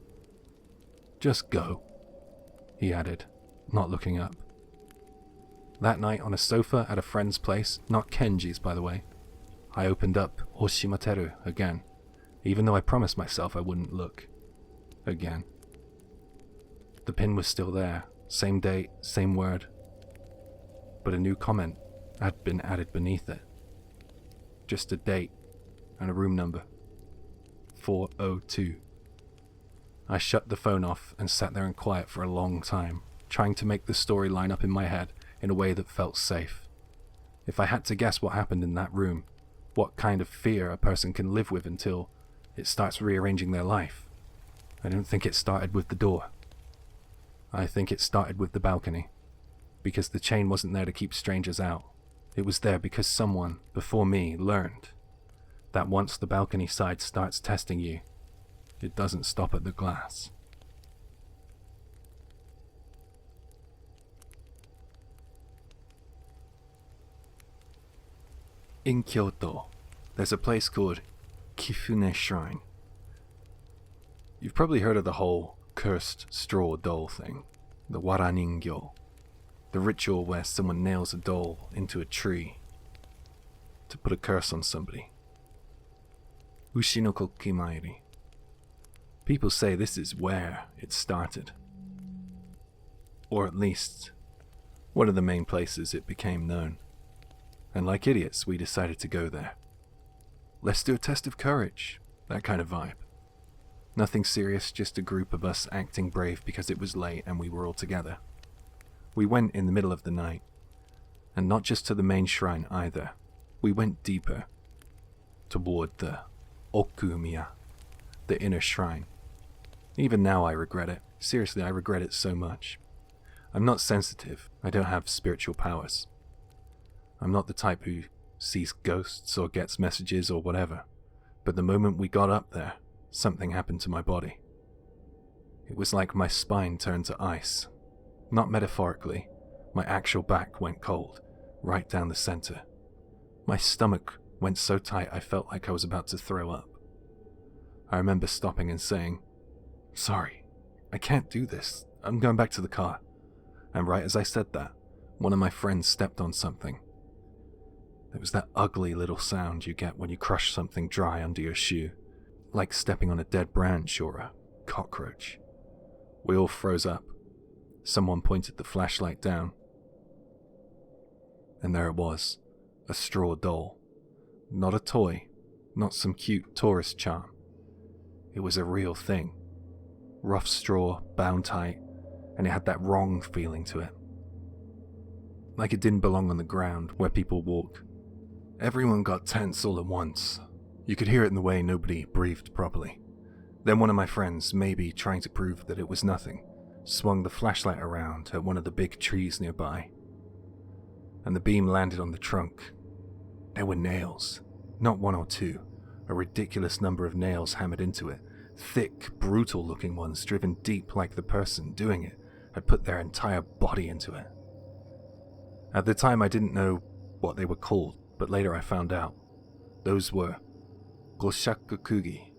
[SPEAKER 1] "Just go," he added, not looking up. That night on a sofa at a friend's place, not Kenji's by the way, I opened up Oshimateru again, even though I promised myself I wouldn't look. Again. The pin was still there, same date, same word, but a new comment had been added beneath it. Just a date and a room number. 402. I shut the phone off and sat there in quiet for a long time, trying to make the story line up in my head in a way that felt safe. If I had to guess what happened in that room, what kind of fear a person can live with until it starts rearranging their life, I don't think it started with the door. I think it started with the balcony, because the chain wasn't there to keep strangers out. It was there because someone, before me, learned that once the balcony side starts testing you, it doesn't stop at the glass. In Kyoto, there's a place called Kifune Shrine. You've probably heard of the whole cursed straw doll thing, the waraningyo, the ritual where someone nails a doll into a tree to put a curse on somebody. Ushi no kokimairi. People say this is where it started. Or at least, one of the main places it became known. And like idiots, we decided to go there. Let's do a test of courage, that kind of vibe. Nothing serious, just a group of us acting brave because it was late and we were all together. We went in the middle of the night, and not just to the main shrine either. We went deeper, toward the Okumiya, the inner shrine. Even now I regret it. Seriously, I regret it so much. I'm not sensitive. I don't have spiritual powers. I'm not the type who sees ghosts or gets messages or whatever. But the moment we got up there, something happened to my body. It was like my spine turned to ice. Not metaphorically. My actual back went cold, right down the center. My stomach went so tight I felt like I was about to throw up. I remember stopping and saying, "Sorry, I can't do this. I'm going back to the car." And right as I said that, one of my friends stepped on something. There was that ugly little sound you get when you crush something dry under your shoe, like stepping on a dead branch or a cockroach. We all froze up. Someone pointed the flashlight down. And there it was, a straw doll. Not a toy, not some cute tourist charm. It was a real thing. Rough straw, bound tight, and it had that wrong feeling to it. Like it didn't belong on the ground where people walk. Everyone got tense all at once. You could hear it in the way nobody breathed properly. Then one of my friends, maybe trying to prove that it was nothing, swung the flashlight around at one of the big trees nearby. And the beam landed on the trunk. There were nails. Not one or two. A ridiculous number of nails hammered into it. Thick, brutal-looking ones driven deep like the person doing it had put their entire body into it. At the time I didn't know what they were called, but later I found out. Those were goshakukugi,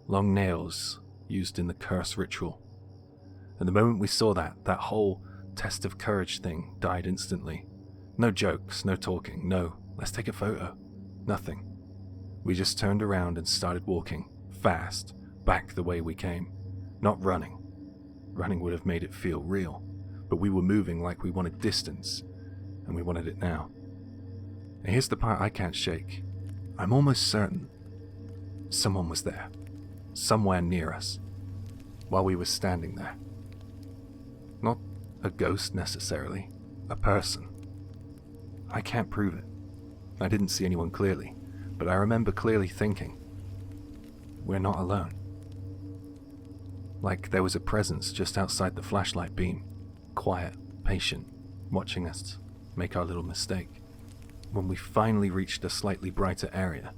[SPEAKER 1] long nails used in the curse ritual. And the moment we saw that whole test of courage thing died instantly. No jokes, no talking, no, let's take a photo, nothing. We just turned around and started walking, fast, back the way we came. Not running. Running would have made it feel real, but we were moving like we wanted distance, and we wanted it now. And here's the part I can't shake. I'm almost certain someone was there, somewhere near us, while we were standing there. Not a ghost necessarily, a person. I can't prove it. I didn't see anyone clearly, but I remember clearly thinking, we're not alone. Like there was a presence just outside the flashlight beam, quiet, patient, watching us make our little mistake. When we finally reached a slightly brighter area,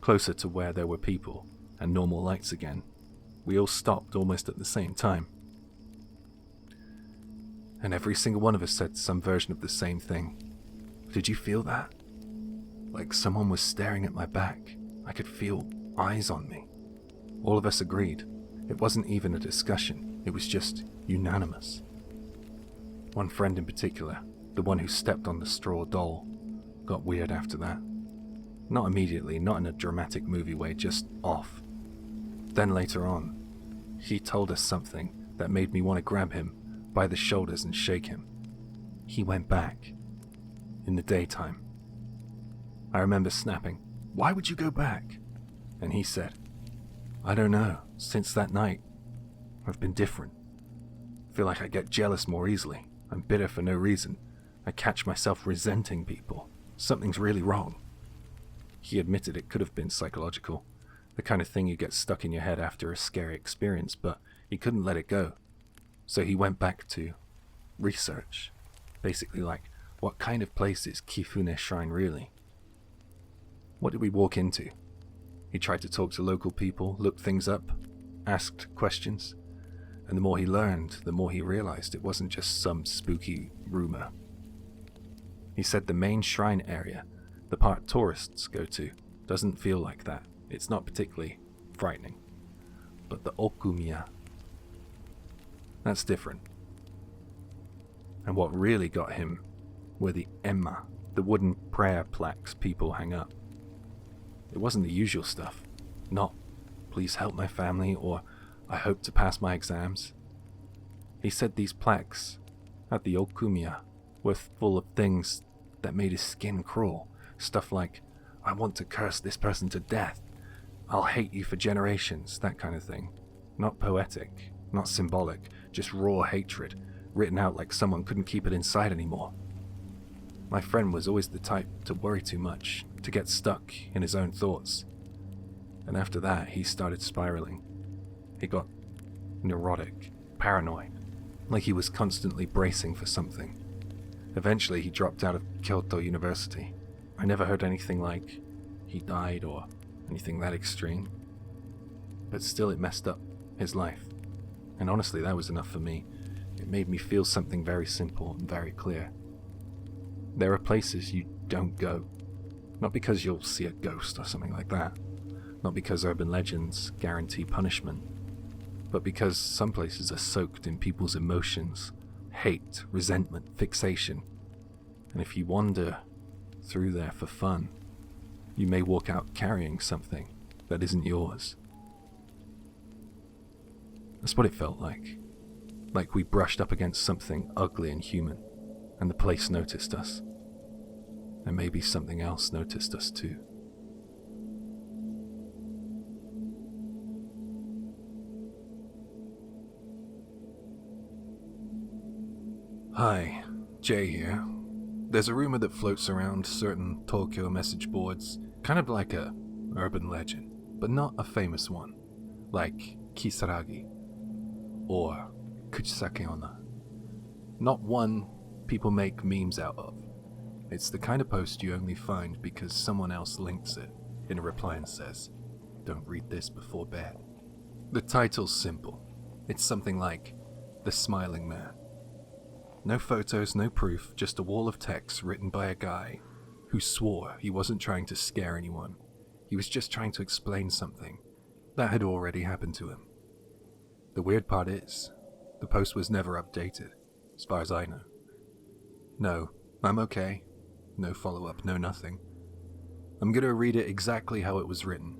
[SPEAKER 1] closer to where there were people and normal lights again, we all stopped almost at the same time. And every single one of us said some version of the same thing. Did you feel that? Like someone was staring at my back. I could feel eyes on me. All of us agreed. It wasn't even a discussion. It was just unanimous. One friend in particular, the one who stepped on the straw doll, got weird after that. Not immediately, not in a dramatic movie way, just off. Then later on, he told us something that made me want to grab him by the shoulders and shake him. He went back. In the daytime. I remember snapping, "Why would you go back?" And he said, "I don't know. Since that night, I've been different. I feel like I get jealous more easily. I'm bitter for no reason. I catch myself resenting people. Something's really wrong." He admitted it could have been psychological, the kind of thing you get stuck in your head after a scary experience, but he couldn't let it go. So he went back to research. Basically like, what kind of place is Kifune Shrine really? What did we walk into? He tried to talk to local people, looked things up, asked questions, and the more he learned, the more he realized it wasn't just some spooky rumor. He said the main shrine area, the part tourists go to, doesn't feel like that. It's not particularly frightening. But the Okumiya, that's different. And what really got him were the emma, the wooden prayer plaques people hang up. It wasn't the usual stuff. Not, "Please help my family," or "I hope to pass my exams." He said these plaques at the Okumiya were full of things that made his skin crawl. Stuff like, "I want to curse this person to death. I'll hate you for generations," that kind of thing. Not poetic, not symbolic, just raw hatred, written out like someone couldn't keep it inside anymore. My friend was always the type to worry too much, to get stuck in his own thoughts. And after that, he started spiraling. He got neurotic, paranoid, like he was constantly bracing for something. Eventually, he dropped out of Kyoto University. I never heard anything like he died or anything that extreme. But still, it messed up his life. And honestly, that was enough for me. It made me feel something very simple and very clear. There are places you don't go. Not because you'll see a ghost or something like that. Not because urban legends guarantee punishment. But because some places are soaked in people's emotions, hate, resentment, fixation. And if you wander through there for fun, you may walk out carrying something that isn't yours. That's what it felt like. Like we brushed up against something ugly and human, and the place noticed us. And maybe something else noticed us too. Hi, Jay here. There's a rumor that floats around certain Tokyo message boards, kind of like a urban legend, but not a famous one, like Kisaragi or Kuchisake Onna. Not one people make memes out of. It's the kind of post you only find because someone else links it in a reply and says, "Don't read this before bed." The title's simple. It's something like, "The Smiling Man." No photos, no proof, just a wall of text written by a guy who swore he wasn't trying to scare anyone. He was just trying to explain something that had already happened to him. The weird part is, the post was never updated, as far as I know. No, I'm okay. No follow-up, no nothing. I'm gonna read it exactly how it was written.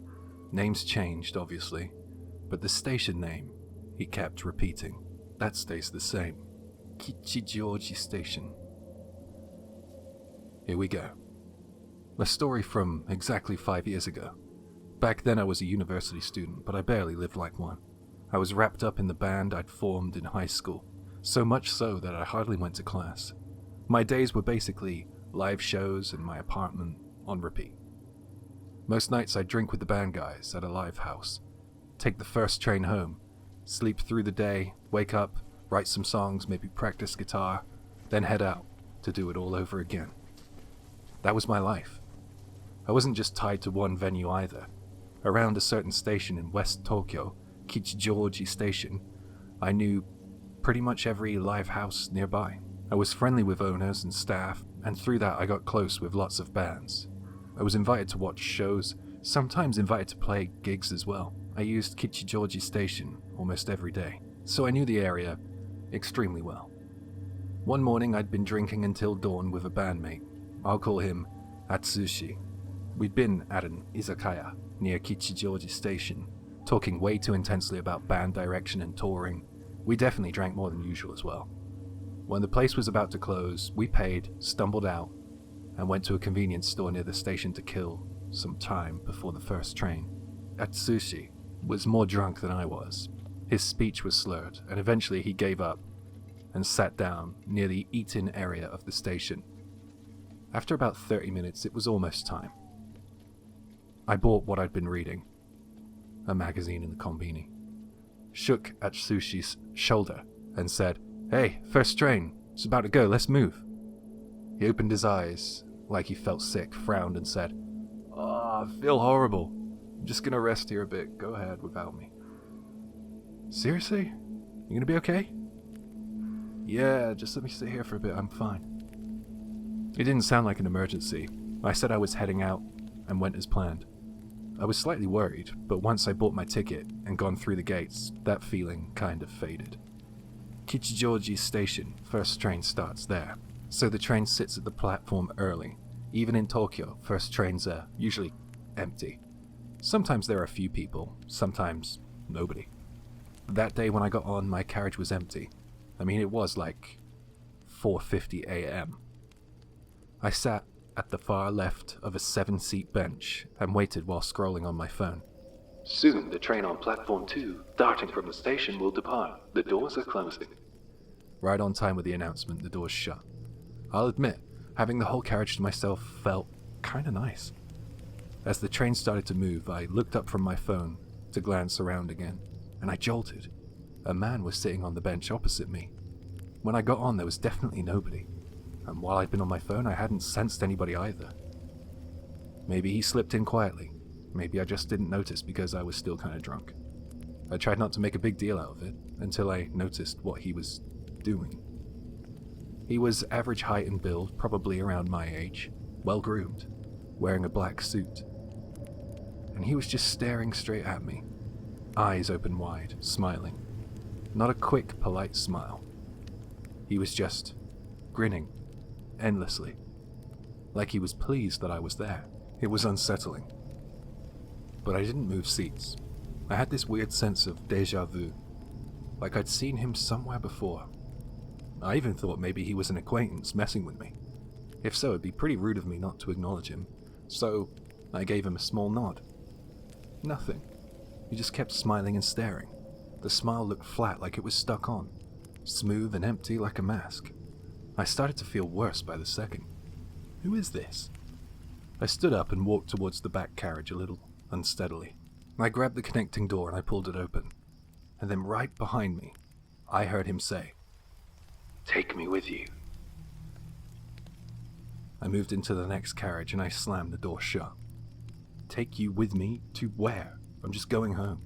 [SPEAKER 1] Names changed, obviously, but the station name he kept repeating, that stays the same. Kichijoji Station. Here we go. A story from exactly 5 years ago. Back then I was a university student, but I barely lived like one. I was wrapped up in the band I'd formed in high school, so much so that I hardly went to class. My days were basically live shows in my apartment on repeat. Most nights I'd drink with the band guys at a live house, take the first train home, sleep through the day, wake up, write some songs, maybe practice guitar, then head out to do it all over again. That was my life. I wasn't just tied to one venue either. Around a certain station in West Tokyo, Kichijoji Station, I knew pretty much every live house nearby. I was friendly with owners and staff, and through that I got close with lots of bands. I was invited to watch shows, sometimes invited to play gigs as well. I used Kichijoji Station almost every day, so I knew the area extremely well. One morning I'd been drinking until dawn with a bandmate. I'll call him Atsushi. We'd been at an izakaya near Kichijoji Station, talking way too intensely about band direction and touring. We definitely drank more than usual as well. When the place was about to close, we paid, stumbled out, and went to a convenience store near the station to kill some time before the first train. Atsushi was more drunk than I was. His speech was slurred, and eventually he gave up and sat down near the eat-in area of the station. After about 30 minutes, it was almost time. I bought what I'd been reading, a magazine in the konbini, shook Atsushi's shoulder and said, "Hey, first train, it's about to go, let's move." He opened his eyes like he felt sick, frowned and said, "I feel horrible. I'm just gonna rest here a bit, go ahead without me." "Seriously? You gonna be okay?" "Yeah, just let me sit here for a bit, I'm fine." It didn't sound like an emergency. I said I was heading out and went as planned. I was slightly worried, but once I bought my ticket and gone through the gates, that feeling kind of faded. Kichijoji Station, first train starts there, so the train sits at the platform early. Even in Tokyo, first trains are usually empty. Sometimes there are a few people, sometimes nobody. That day when I got on, my carriage was empty. I mean, it was like 4:50 a.m. I sat at the far left of a 7-seat bench and waited while scrolling on my phone. Soon the train on platform 2, starting from the station, will depart. The doors are closing. Right on time with the announcement, the doors shut. I'll admit, having the whole carriage to myself felt kinda nice. As the train started to move, I looked up from my phone to glance around again, and I jolted. A man was sitting on the bench opposite me. When I got on, there was definitely nobody, and while I'd been on my phone, I hadn't sensed anybody either. Maybe he slipped in quietly. Maybe I just didn't notice because I was still kinda drunk. I tried not to make a big deal out of it until I noticed what he was doing. He was average height and build, probably around my age, well-groomed, wearing a black suit. And he was just staring straight at me, eyes open wide, smiling. Not a quick, polite smile. He was just grinning, endlessly, like he was pleased that I was there. It was unsettling. But I didn't move seats. I had this weird sense of déjà vu, like I'd seen him somewhere before. I even thought maybe he was an acquaintance messing with me. If so, it'd be pretty rude of me not to acknowledge him, so I gave him a small nod. Nothing. He just kept smiling and staring. The smile looked flat, like it was stuck on, smooth and empty like a mask. I started to feel worse by the second. Who is this? I stood up and walked towards the back carriage a little unsteadily. I grabbed the connecting door and I pulled it open. And then right behind me, I heard him say, "Take me with you." I moved into the next carriage and I slammed the door shut. Take you with me to where? I'm just going home.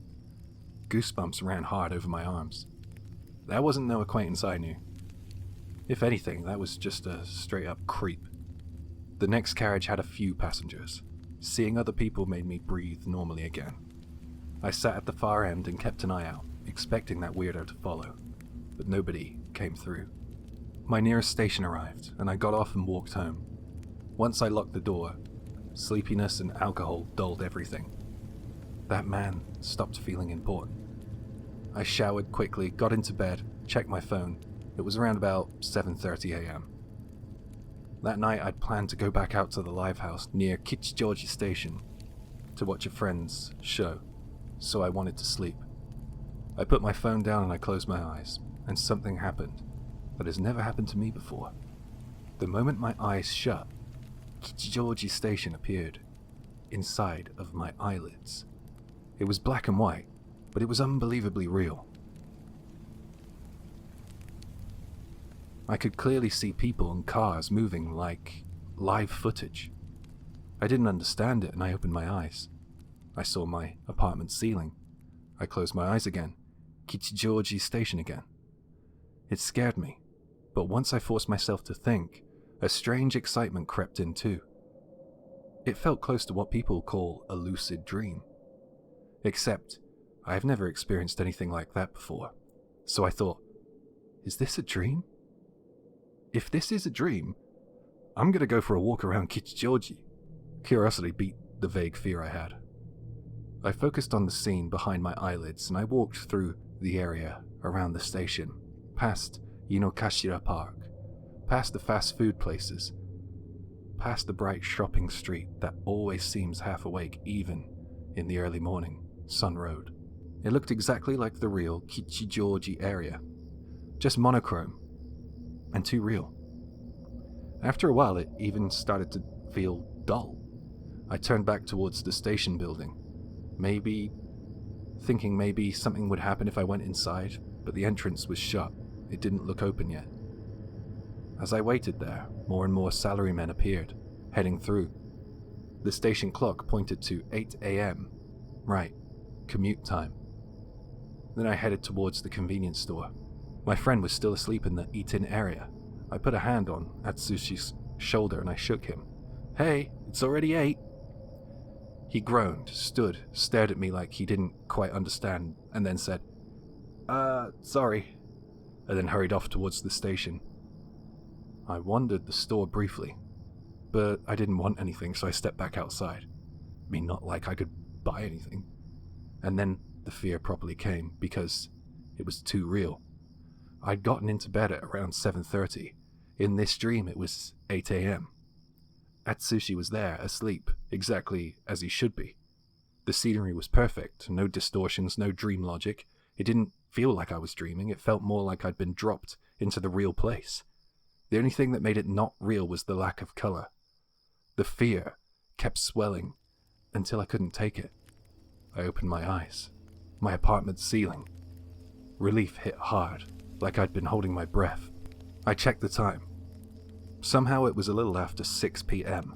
[SPEAKER 1] Goosebumps ran hard over my arms. That wasn't no acquaintance I knew. If anything, that was just a straight-up creep. The next carriage had a few passengers. Seeing other people made me breathe normally again. I sat at the far end and kept an eye out, expecting that weirdo to follow, but nobody came through. My nearest station arrived, and I got off and walked home. Once I locked the door, sleepiness and alcohol dulled everything. That man stopped feeling important. I showered quickly, got into bed, checked my phone. It was around about 7:30 a.m. That night I'd planned to go back out to the live house near Kichijoji Station to watch a friend's show, so I wanted to sleep. I put my phone down and I closed my eyes, and something happened that has never happened to me before. The moment my eyes shut, Kichijoji Station appeared inside of my eyelids. It was black and white, but it was unbelievably real. I could clearly see people and cars moving like live footage. I didn't understand it and I opened my eyes. I saw my apartment ceiling. I closed my eyes again. Kichijoji Station again. It scared me, but once I forced myself to think, a strange excitement crept in too. It felt close to what people call a lucid dream. Except, I have never experienced anything like that before. So I thought, is this a dream? If this is a dream, I'm gonna go for a walk around Kichijoji. Curiosity beat the vague fear I had. I focused on the scene behind my eyelids and I walked through the area around the station, past Inokashira Park, past the fast food places, past the bright shopping street that always seems half awake even in the early morning, Sun Road. It looked exactly like the real Kichijoji area, just monochrome and too real. After a while it even started to feel dull. I turned back towards the station building, thinking maybe something would happen if I went inside, but the entrance was shut. It didn't look open yet. As I waited there, more and more salarymen appeared, heading through. The station clock pointed to 8 a.m. Right, commute time. Then I headed towards the convenience store. My friend was still asleep in the eat-in area. I put a hand on Atsushi's shoulder and I shook him. "Hey, it's already 8. He groaned, stood, stared at me like he didn't quite understand, and then said, sorry, and then hurried off towards the station. I wandered the store briefly, but I didn't want anything, so I stepped back outside. I mean, not like I could buy anything. And then the fear properly came, because it was too real. I'd gotten into bed at around 7:30. In this dream, it was 8 a.m. Atsushi was there, asleep, exactly as he should be. The scenery was perfect, no distortions, no dream logic. It didn't feel like I was dreaming, it felt more like I'd been dropped into the real place. The only thing that made it not real was the lack of color. The fear kept swelling until I couldn't take it. I opened my eyes. My apartment's ceiling. Relief hit hard, like I'd been holding my breath. I checked the time. Somehow it was a little after 6 p.m.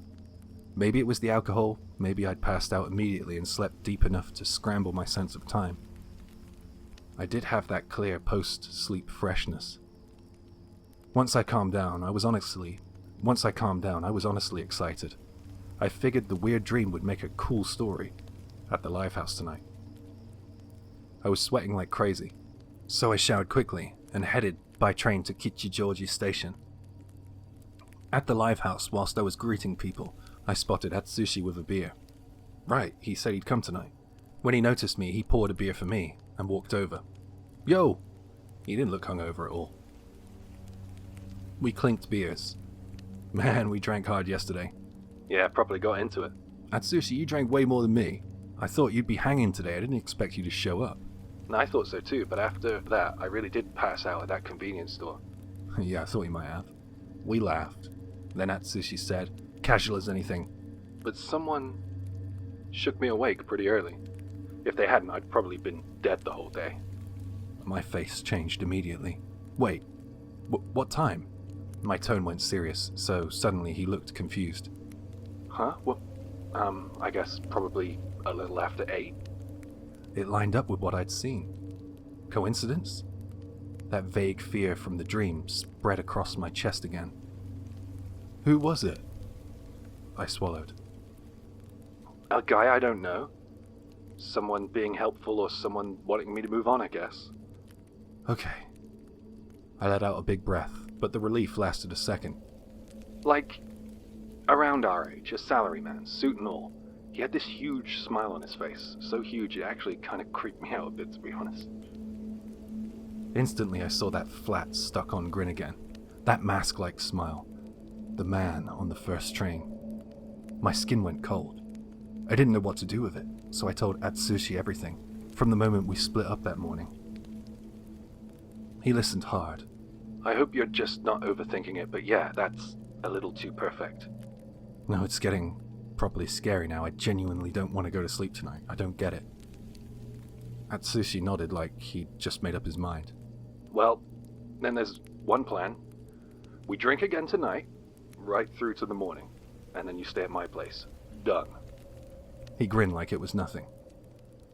[SPEAKER 1] Maybe it was the alcohol, maybe I'd passed out immediately and slept deep enough to scramble my sense of time. I did have that clear post-sleep freshness. Once I calmed down, I was honestly excited. I figured the weird dream would make a cool story at the live house tonight. I was sweating like crazy, so I showered quickly and headed by train to Kichijoji Station. At the live house, whilst I was greeting people, I spotted Atsushi with a beer. Right, he said he'd come tonight. When he noticed me, he poured a beer for me and walked over. Yo! He didn't look hungover at all. We clinked beers. Man, we drank hard yesterday. Yeah, properly got into it. Atsushi, you drank way more than me. I thought you'd be hanging today. I didn't expect you to show up. I thought so too, but after that, I really did pass out at that convenience store. Yeah, I thought you might have. We laughed. Then Atsushi said, casual as anything, but someone shook me awake pretty early. If they hadn't, I'd probably been dead the whole day. My face changed immediately. Wait, what time? My tone went serious, so suddenly he looked confused. Huh? What? I guess probably a little after 8. It lined up with what I'd seen. Coincidence? That vague fear from the dream spread across my chest again. Who was it? I swallowed. A guy I don't know. Someone being helpful or someone wanting me to move on, I guess. Okay. I let out a big breath, but the relief lasted a second. Like, around our age, a salaryman, suit and all. He had this huge smile on his face, so huge it actually kind of creeped me out a bit, to be honest. Instantly I saw that flat, stuck-on grin again. That mask-like smile. The man on the first train. My skin went cold. I didn't know what to do with it, so I told Atsushi everything, from the moment we split up that morning. He listened hard. I hope you're just not overthinking it, but yeah, that's a little too perfect. No, it's getting properly scary now. I genuinely don't want to go to sleep tonight. I don't get it. Atsushi nodded like he'd just made up his mind. Well, then there's one plan. We drink again tonight, right through to the morning, and then you stay at my place. Done. He grinned like it was nothing.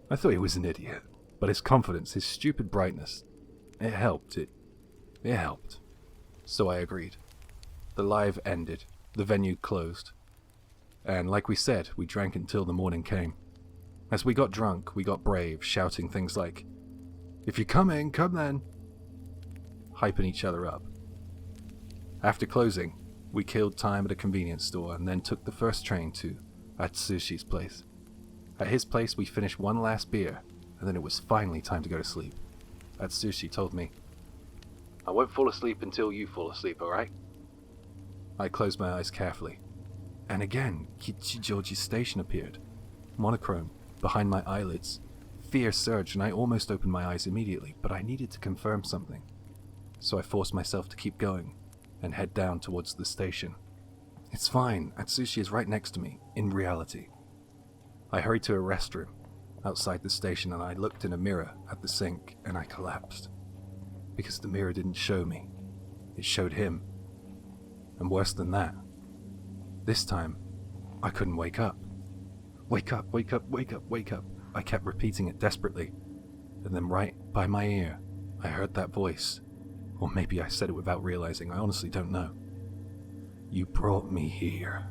[SPEAKER 1] I thought he was an idiot, but his confidence, his stupid brightness, it helped. It helped. So I agreed. The live ended. The venue closed. And like we said, we drank until the morning came. As we got drunk, we got brave, shouting things like, "If you're coming, come then," hyping each other up. After closing, we killed time at a convenience store and then took the first train to Atsushi's place. At his place, we finished one last beer, and then it was finally time to go to sleep. Atsushi told me, "I won't fall asleep until you fall asleep, alright?" I closed my eyes carefully. And again, Kichijoji Station appeared. Monochrome, behind my eyelids. Fear surged and I almost opened my eyes immediately, but I needed to confirm something. So I forced myself to keep going and head down towards the station. It's fine, Atsushi is right next to me, in reality. I hurried to a restroom outside the station and I looked in a mirror at the sink and I collapsed. Because the mirror didn't show me, it showed him. And worse than that, this time, I couldn't wake up. Wake up, wake up, wake up, wake up. I kept repeating it desperately. And then right by my ear, I heard that voice. Or maybe I said it without realizing, I honestly don't know. "You brought me here."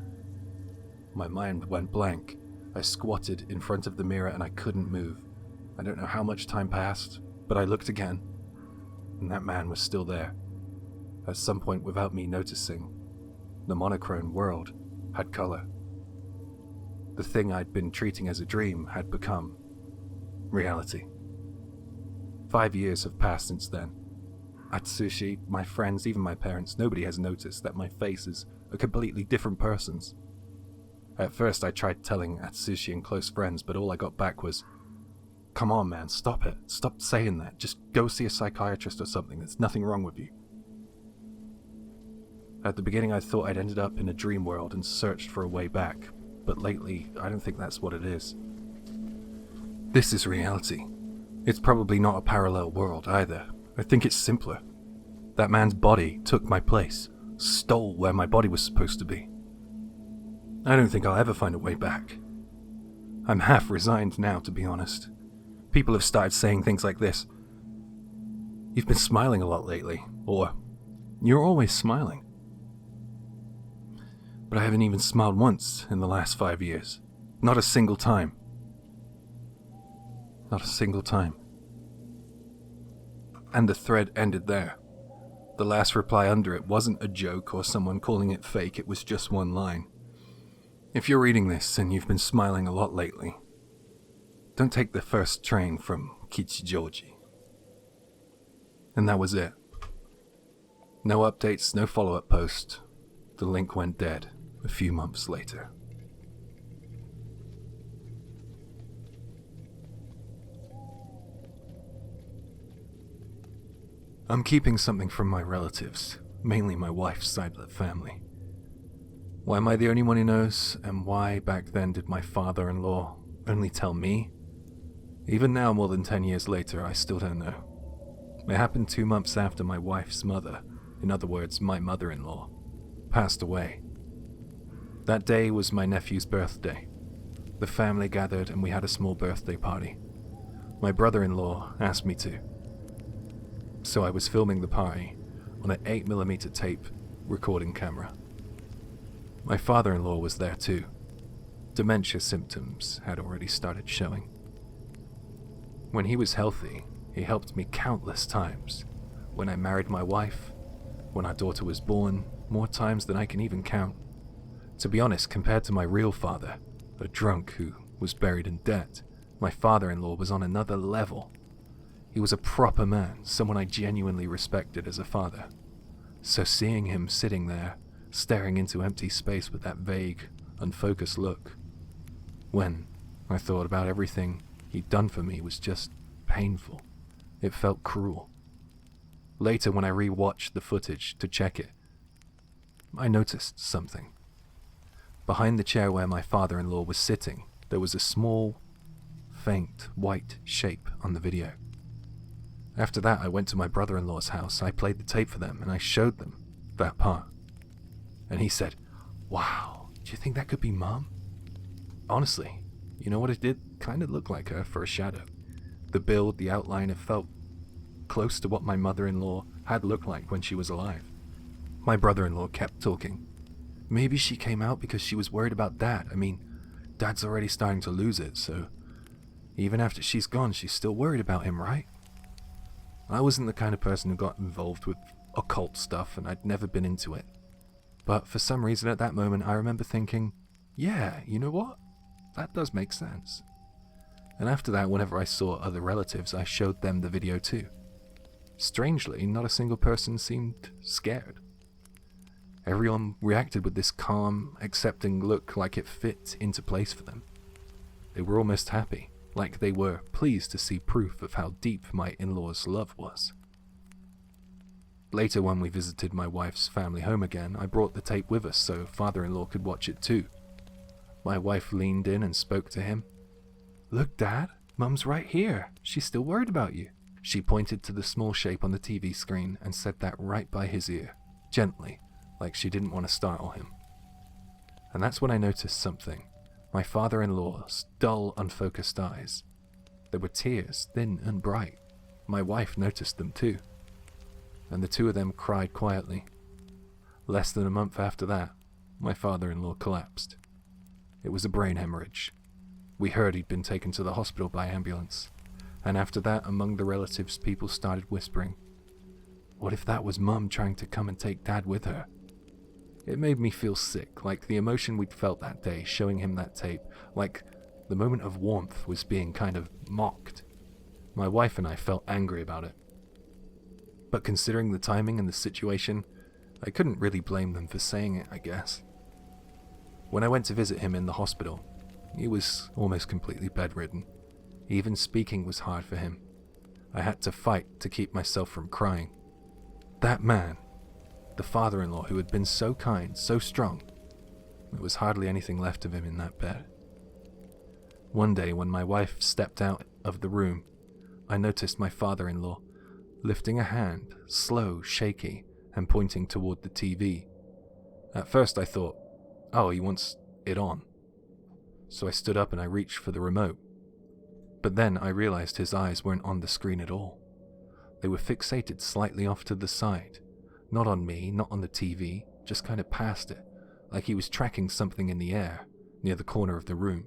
[SPEAKER 1] My mind went blank. I squatted in front of the mirror and I couldn't move. I don't know how much time passed, but I looked again. And that man was still there. At some point without me noticing, the monochrome world had color. The thing I'd been treating as a dream had become reality. 5 years have passed since then. Atsushi, my friends, even my parents, nobody has noticed that my faces are completely different persons. At first I tried telling Atsushi and close friends, but all I got back was, "Come on man, stop it. Stop saying that. Just go see a psychiatrist or something. There's nothing wrong with you." At the beginning I thought I'd ended up in a dream world and searched for a way back, but lately I don't think that's what it is. This is reality. It's probably not a parallel world either. I think it's simpler. That man's body took my place, stole where my body was supposed to be. I don't think I'll ever find a way back. I'm half resigned now, to be honest. People have started saying things like this. "You've been smiling a lot lately," or "You're always smiling." But I haven't even smiled once in the last 5 years. Not a single time. Not a single time. And the thread ended there. The last reply under it wasn't a joke or someone calling it fake, it was just one line. "If you're reading this and you've been smiling a lot lately, don't take the first train from Kichijoji." And that was it. No updates, no follow-up post. The link went dead a few months later. I'm keeping something from my relatives, mainly my wife's side of the family. Why am I the only one who knows, and why back then did my father-in-law only tell me? Even now, more than 10 years later, I still don't know. It happened 2 months after my wife's mother, in other words, my mother-in-law, passed away. That day was my nephew's birthday. The family gathered and we had a small birthday party. My brother-in-law asked me to. So I was filming the party on an 8mm tape recording camera. My father-in-law was there too. Dementia symptoms had already started showing. When he was healthy, he helped me countless times. When I married my wife, when our daughter was born, more times than I can even count. To be honest, compared to my real father, a drunk who was buried in debt, my father-in-law was on another level. He was a proper man, someone I genuinely respected as a father. So seeing him sitting there, staring into empty space with that vague, unfocused look, when I thought about everything he'd done for me, was just painful. It felt cruel. Later, when I re-watched the footage to check it, I noticed something. Behind the chair where my father-in-law was sitting, there was a small, faint, white shape on the video. After that, I went to my brother-in-law's house, I played the tape for them, and I showed them that part. And he said, "Wow, do you think that could be Mom?" Honestly, you know what, it did kind of look like her for a shadow. The build, the outline, it felt close to what my mother-in-law had looked like when she was alive. My brother-in-law kept talking. "Maybe she came out because she was worried about Dad. I mean, Dad's already starting to lose it, so even after she's gone, she's still worried about him, right?" I wasn't the kind of person who got involved with occult stuff, and I'd never been into it. But for some reason at that moment, I remember thinking, yeah, you know what? That does make sense. And after that, whenever I saw other relatives, I showed them the video too. Strangely, not a single person seemed scared. Everyone reacted with this calm, accepting look, like it fit into place for them. They were almost happy, like they were pleased to see proof of how deep my in-laws' love was. Later, when we visited my wife's family home again, I brought the tape with us so father-in-law could watch it too. My wife leaned in and spoke to him. "Look, Dad, Mum's right here. She's still worried about you." She pointed to the small shape on the TV screen and said that right by his ear, gently, like she didn't want to startle him. And that's when I noticed something. My father-in-law's dull, unfocused eyes. There were tears, thin and bright. My wife noticed them too. And the two of them cried quietly. Less than a month after that, my father-in-law collapsed. It was a brain hemorrhage. We heard he'd been taken to the hospital by ambulance. And after that, among the relatives, people started whispering, what if that was Mum trying to come and take Dad with her? It made me feel sick, like the emotion we'd felt that day showing him that tape, like the moment of warmth was being kind of mocked. My wife and I felt angry about it. But considering the timing and the situation, I couldn't really blame them for saying it, I guess. When I went to visit him in the hospital, he was almost completely bedridden. Even speaking was hard for him. I had to fight to keep myself from crying. That man, the father-in-law who had been so kind, so strong, there was hardly anything left of him in that bed. One day when my wife stepped out of the room, I noticed my father-in-law lifting a hand, slow, shaky, and pointing toward the TV. At first I thought, oh, he wants it on. So I stood up and I reached for the remote. But then I realized his eyes weren't on the screen at all. They were fixated slightly off to the side. Not on me, not on the TV, just kind of past it, like he was tracking something in the air, near the corner of the room.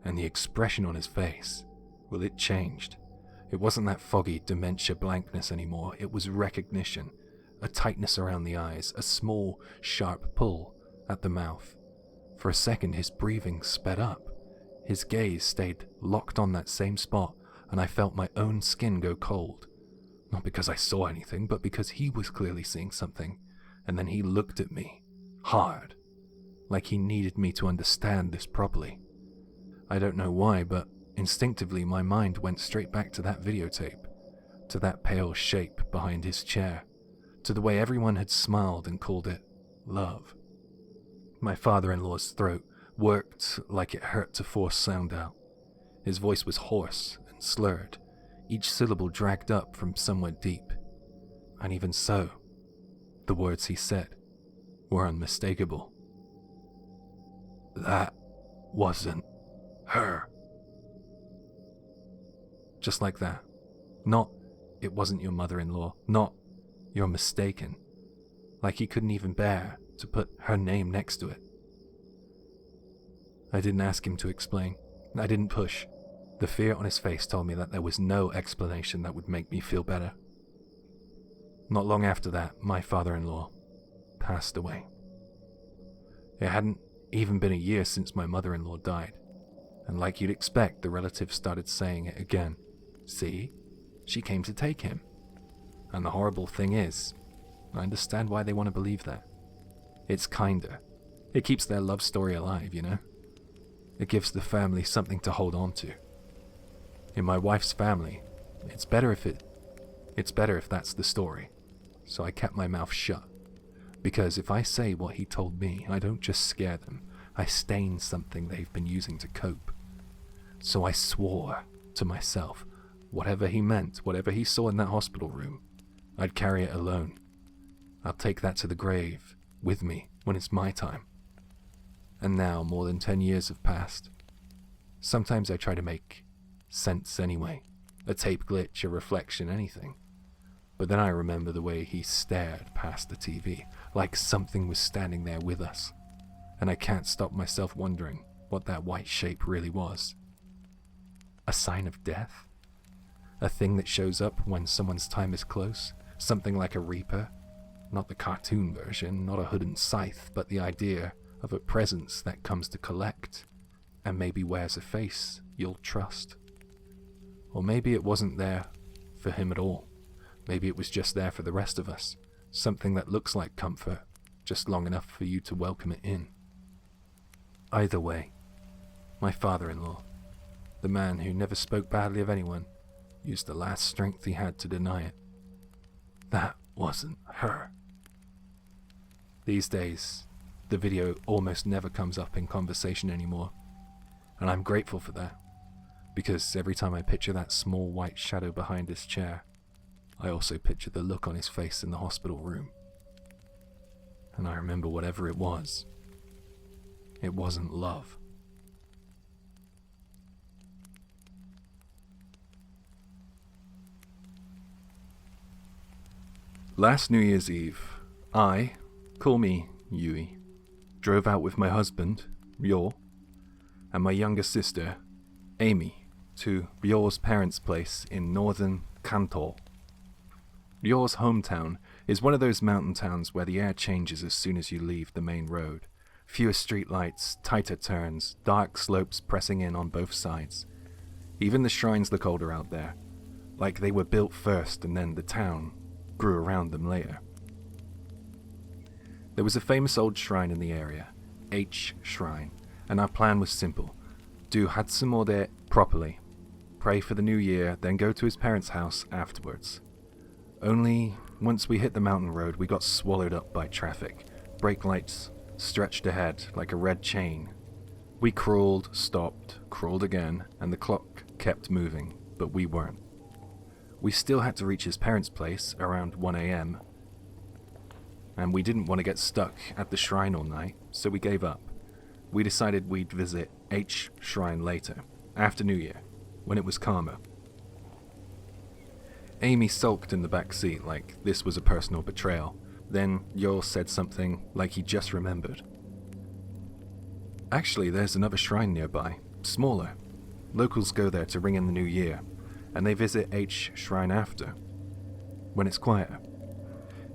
[SPEAKER 1] And the expression on his face, well, it changed. It wasn't that foggy dementia blankness anymore, it was recognition, a tightness around the eyes, a small, sharp pull at the mouth. For a second his breathing sped up. His gaze stayed locked on that same spot, and I felt my own skin go cold. Not because I saw anything, but because he was clearly seeing something. And then he looked at me, hard, like he needed me to understand this properly. I don't know why, but instinctively my mind went straight back to that videotape, to that pale shape behind his chair, to the way everyone had smiled and called it love. My father-in-law's throat worked like it hurt to force sound out. His voice was hoarse and slurred, each syllable dragged up from somewhere deep. And even so, the words he said were unmistakable. That wasn't her. Just like that. Not, it wasn't your mother-in-law. Not, you're mistaken. Like he couldn't even bear to put her name next to it. I didn't ask him to explain. I didn't push. The fear on his face told me that there was no explanation that would make me feel better. Not long after that, my father-in-law passed away. It hadn't even been a year since my mother-in-law died, and like you'd expect, the relatives started saying it again. See? She came to take him. And the horrible thing is, I understand why they want to believe that. It's kinder. It keeps their love story alive, you know? It gives the family something to hold on to. In my wife's family, it's better if that's the story. So I kept my mouth shut. Because if I say what he told me, I don't just scare them, I stain something they've been using to cope. So I swore to myself, whatever he meant, whatever he saw in that hospital room, I'd carry it alone. I'll take that to the grave, with me, when it's my time. And now, more than 10 years have passed. Sometimes I try to make sense anyway. A tape glitch, a reflection, anything. But then I remember the way he stared past the TV, like something was standing there with us. And I can't stop myself wondering what that white shape really was. A sign of death? A thing that shows up when someone's time is close? Something like a reaper? Not the cartoon version, not a hood and scythe, but the idea of a presence that comes to collect, and maybe wears a face you'll trust. Or maybe it wasn't there for him at all. Maybe it was just there for the rest of us. Something that looks like comfort, just long enough for you to welcome it in. Either way, my father-in-law, the man who never spoke badly of anyone, used the last strength he had to deny it. That wasn't her. These days, the video almost never comes up in conversation anymore, and I'm grateful for that, because every time I picture that small white shadow behind his chair, I also picture the look on his face in the hospital room. And I remember whatever it wasn't love. Last New Year's Eve, I, call me Yui, drove out with my husband, Ryo, and my younger sister, Amy, to Ryo's parents' place in northern Kanto. Ryo's hometown is one of those mountain towns where the air changes as soon as you leave the main road. Fewer streetlights, tighter turns, dark slopes pressing in on both sides. Even the shrines look older out there, like they were built first and then the town grew around them later. There was a famous old shrine in the area, H Shrine, and our plan was simple. Do Hatsumode properly, pray for the new year, then go to his parents' house afterwards. Only, once we hit the mountain road, we got swallowed up by traffic. Brake lights stretched ahead like a red chain. We crawled, stopped, crawled again, and the clock kept moving, but we weren't. We still had to reach his parents' place around 1 a.m., and we didn't want to get stuck at the shrine all night, so we gave up. We decided we'd visit H Shrine later, after New Year, when it was calmer. Amy sulked in the back seat like this was a personal betrayal. Then Yor said something like he just remembered. Actually, there's another shrine nearby, smaller. Locals go there to ring in the new year, and they visit H Shrine after, when it's quieter.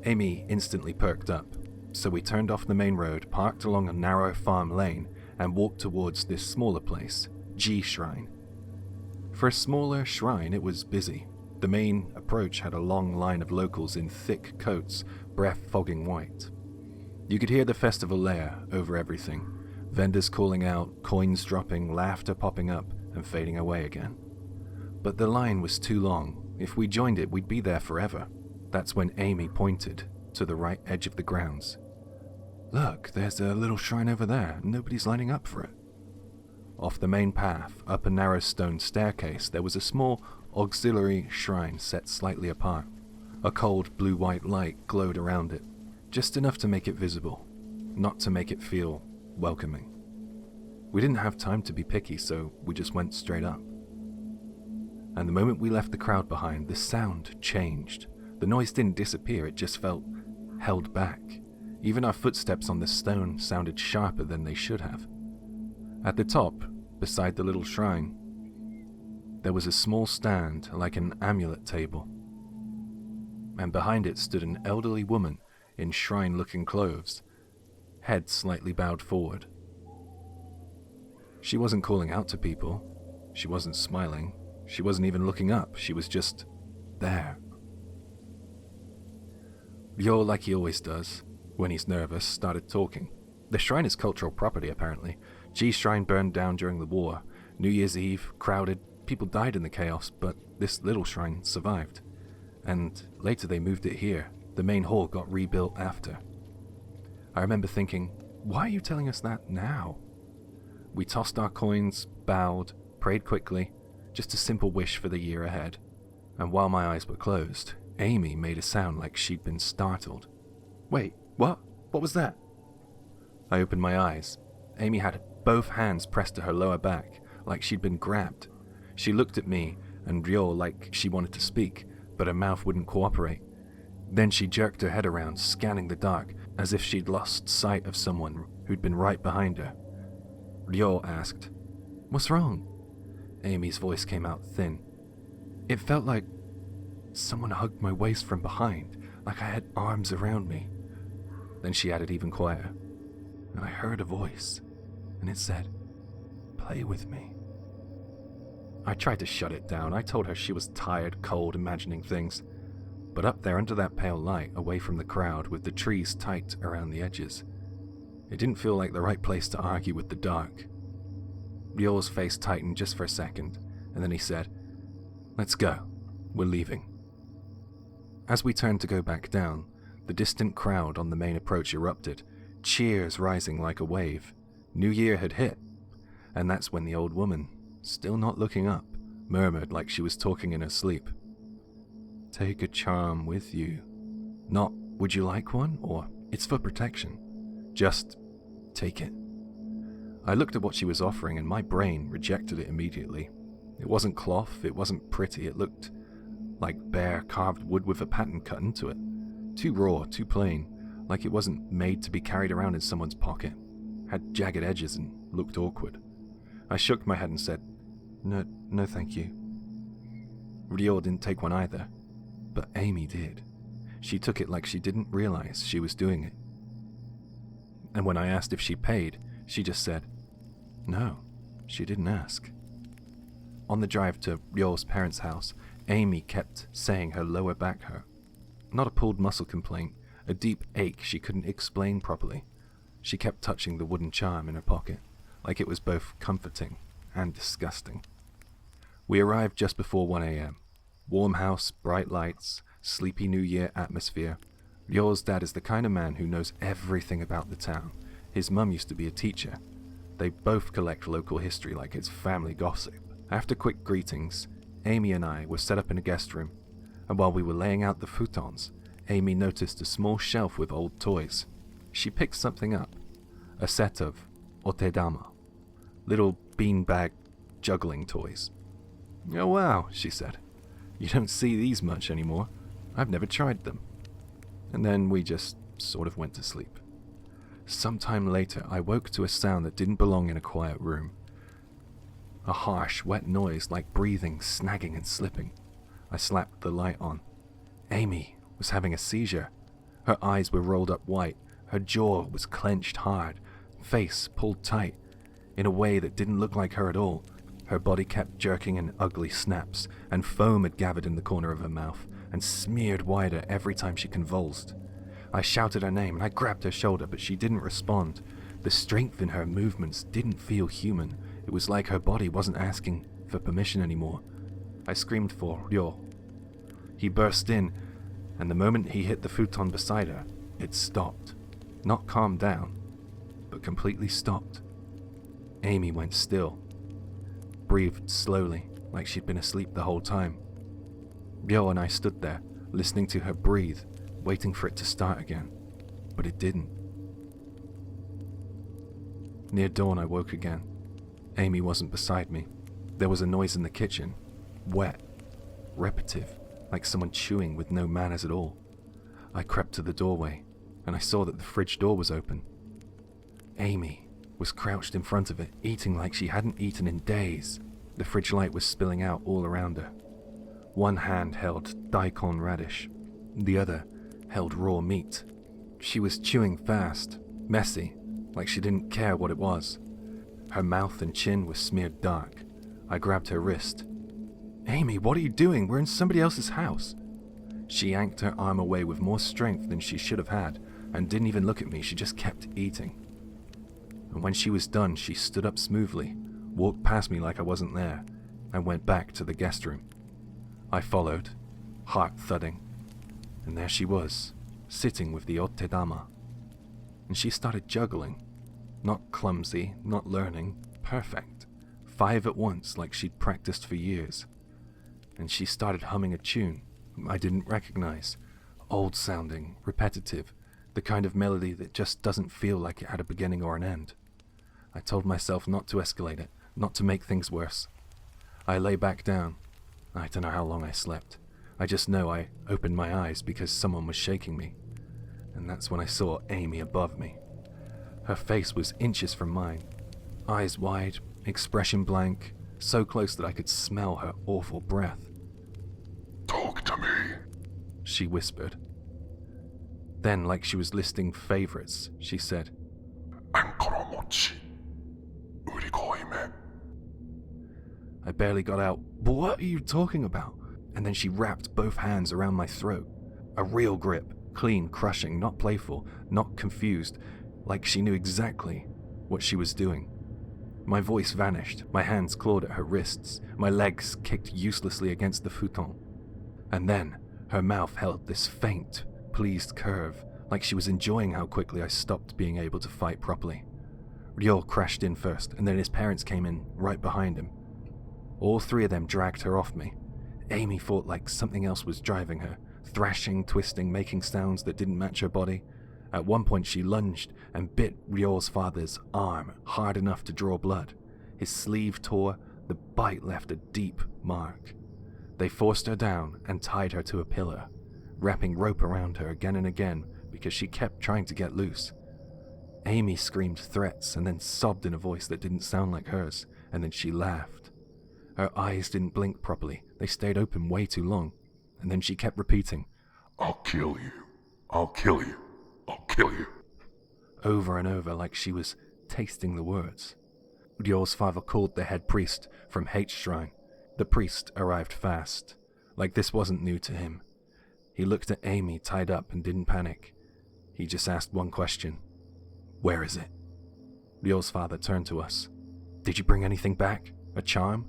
[SPEAKER 1] Amy instantly perked up, so we turned off the main road, parked along a narrow farm lane, and walked towards this smaller place, G Shrine. For a smaller shrine, it was busy. The main approach had a long line of locals in thick coats, breath-fogging white. You could hear the festival layer over everything, vendors calling out, coins dropping, laughter popping up and fading away again. But the line was too long. If we joined it, we'd be there forever. That's when Amy pointed to the right edge of the grounds. Look, there's a little shrine over there. Nobody's lining up for it. Off the main path, up a narrow stone staircase, there was a small auxiliary shrine set slightly apart. A cold blue-white light glowed around it, just enough to make it visible, not to make it feel welcoming. We didn't have time to be picky, so we just went straight up. And the moment we left the crowd behind, the sound changed. The noise didn't disappear, it just felt held back. Even our footsteps on the stone sounded sharper than they should have. At the top, beside the little shrine, there was a small stand like an amulet table. And behind it stood an elderly woman in shrine-looking clothes, head slightly bowed forward. She wasn't calling out to people. She wasn't smiling. She wasn't even looking up. She was just there. Yor, like he always does, when he's nervous, started talking. The shrine is cultural property, apparently. G Shrine burned down during the war. New Year's Eve, crowded, people died in the chaos, but this little shrine survived. And later they moved it here. The main hall got rebuilt after. I remember thinking, why are you telling us that now? We tossed our coins, bowed, prayed quickly, just a simple wish for the year ahead. And while my eyes were closed, Amy made a sound like she'd been startled. Wait, what? What was that? I opened my eyes. Amy had both hands pressed to her lower back, like she'd been grabbed. She looked at me and Yor like she wanted to speak, but her mouth wouldn't cooperate. Then she jerked her head around, scanning the dark, as if she'd lost sight of someone who'd been right behind her. Yor asked, "What's wrong?" Amy's voice came out thin. It felt like someone hugged my waist from behind, like I had arms around me. Then she added even quieter, and I heard a voice, and it said, "Play with me." I tried to shut it down. I told her she was tired, cold, imagining things. But up there under that pale light, away from the crowd, with the trees tight around the edges, it didn't feel like the right place to argue with the dark. Yor's face tightened just for a second, and then he said, "Let's go. We're leaving." As we turned to go back down, the distant crowd on the main approach erupted, cheers rising like a wave. New Year had hit, and that's when the old woman, still not looking up, murmured like she was talking in her sleep. "Take a charm with you. Not, would you like one, or it's for protection. Just take it." I looked at what she was offering and my brain rejected it immediately. It wasn't cloth, it wasn't pretty, it looked like bare carved wood with a pattern cut into it. Too raw, too plain, like it wasn't made to be carried around in someone's pocket. Had jagged edges and looked awkward. I shook my head and said, No thank you." Yor didn't take one either, but Amy did. She took it like she didn't realize she was doing it. And when I asked if she paid, she just said, no, she didn't ask. On the drive to Yor's parents' house, Amy kept saying her lower back hurt. Not a pulled muscle complaint, a deep ache she couldn't explain properly. She kept touching the wooden charm in her pocket, like it was both comforting and disgusting. We arrived just before 1 a.m. Warm house, bright lights, sleepy New Year atmosphere. Ryo's dad is the kind of man who knows everything about the town. His mum used to be a teacher. They both collect local history like it's family gossip. After quick greetings, Amy and I were set up in a guest room, and while we were laying out the futons, Amy noticed a small shelf with old toys. She picked something up, a set of otedama, little beanbag juggling toys. "Oh wow," she said. "You don't see these much anymore. I've never tried them." And then we just sort of went to sleep. Sometime later, I woke to a sound that didn't belong in a quiet room. A harsh, wet noise like breathing, snagging and slipping. I slapped the light on. Amy was having a seizure. Her eyes were rolled up white. Her jaw was clenched hard, face pulled tight, in a way that didn't look like her at all. Her body kept jerking in ugly snaps, and foam had gathered in the corner of her mouth and smeared wider every time she convulsed. I shouted her name and I grabbed her shoulder, but she didn't respond. The strength in her movements didn't feel human. It was like her body wasn't asking for permission anymore. I screamed for Ryo. He burst in, and the moment he hit the futon beside her, it stopped. Not calmed down, but completely stopped. Amy went still, breathed slowly, like she'd been asleep the whole time. Ryo and I stood there, listening to her breathe, waiting for it to start again, but it didn't. Near dawn, I woke again. Amy wasn't beside me. There was a noise in the kitchen, wet, repetitive, like someone chewing with no manners at all. I crept to the doorway, and I saw that the fridge door was open. Amy was crouched in front of it, eating like she hadn't eaten in days. The fridge light was spilling out all around her. One hand held daikon radish, the other held raw meat. She was chewing fast, messy, like she didn't care what it was. Her mouth and chin were smeared dark. I grabbed her wrist. "Amy, what are you doing? We're in somebody else's house." She yanked her arm away with more strength than she should have had, and didn't even look at me. She just kept eating. And when she was done, she stood up smoothly, walked past me like I wasn't there, and went back to the guest room. I followed, heart thudding, and there she was, sitting with the otedama. And she started juggling. Not clumsy, not learning, perfect. 5 at once like she'd practiced for years. And she started humming a tune I didn't recognize. Old sounding, repetitive, the kind of melody that just doesn't feel like it had a beginning or an end. I told myself not to escalate it, not to make things worse. I lay back down. I don't know how long I slept. I just know I opened my eyes because someone was shaking me. And that's when I saw Amy above me. Her face was inches from mine. Eyes wide, expression blank, so close that I could smell her awful breath.
[SPEAKER 2] "Talk to me,"
[SPEAKER 1] she whispered. Then, like she was listing favorites, she said,
[SPEAKER 2] "Ankoromochi, urikoime."
[SPEAKER 1] I barely got out, "What are you talking about?" And then she wrapped both hands around my throat. A real grip, clean, crushing, not playful, not confused, like she knew exactly what she was doing. My voice vanished, my hands clawed at her wrists, my legs kicked uselessly against the futon. And then, her mouth held this faint, pleased curve, like she was enjoying how quickly I stopped being able to fight properly. Ryo crashed in first, and then his parents came in right behind him. All 3 of them dragged her off me. Amy fought like something else was driving her, thrashing, twisting, making sounds that didn't match her body. At one point she lunged and bit Ryo's father's arm hard enough to draw blood. His sleeve tore, the bite left a deep mark. They forced her down and tied her to a pillar, wrapping rope around her again and again because she kept trying to get loose. Amy screamed threats and then sobbed in a voice that didn't sound like hers, and then she laughed. Her eyes didn't blink properly, they stayed open way too long, and then she kept repeating,
[SPEAKER 2] "I'll kill you. I'll kill you. I'll kill you."
[SPEAKER 1] over and over like she was tasting the words. Ryo's father called the head priest from H Shrine. The priest arrived fast, like this wasn't new to him. He looked at Amy tied up and didn't panic. He just asked one question. Where is it? Ryo's father turned to us. Did you bring anything back? A charm?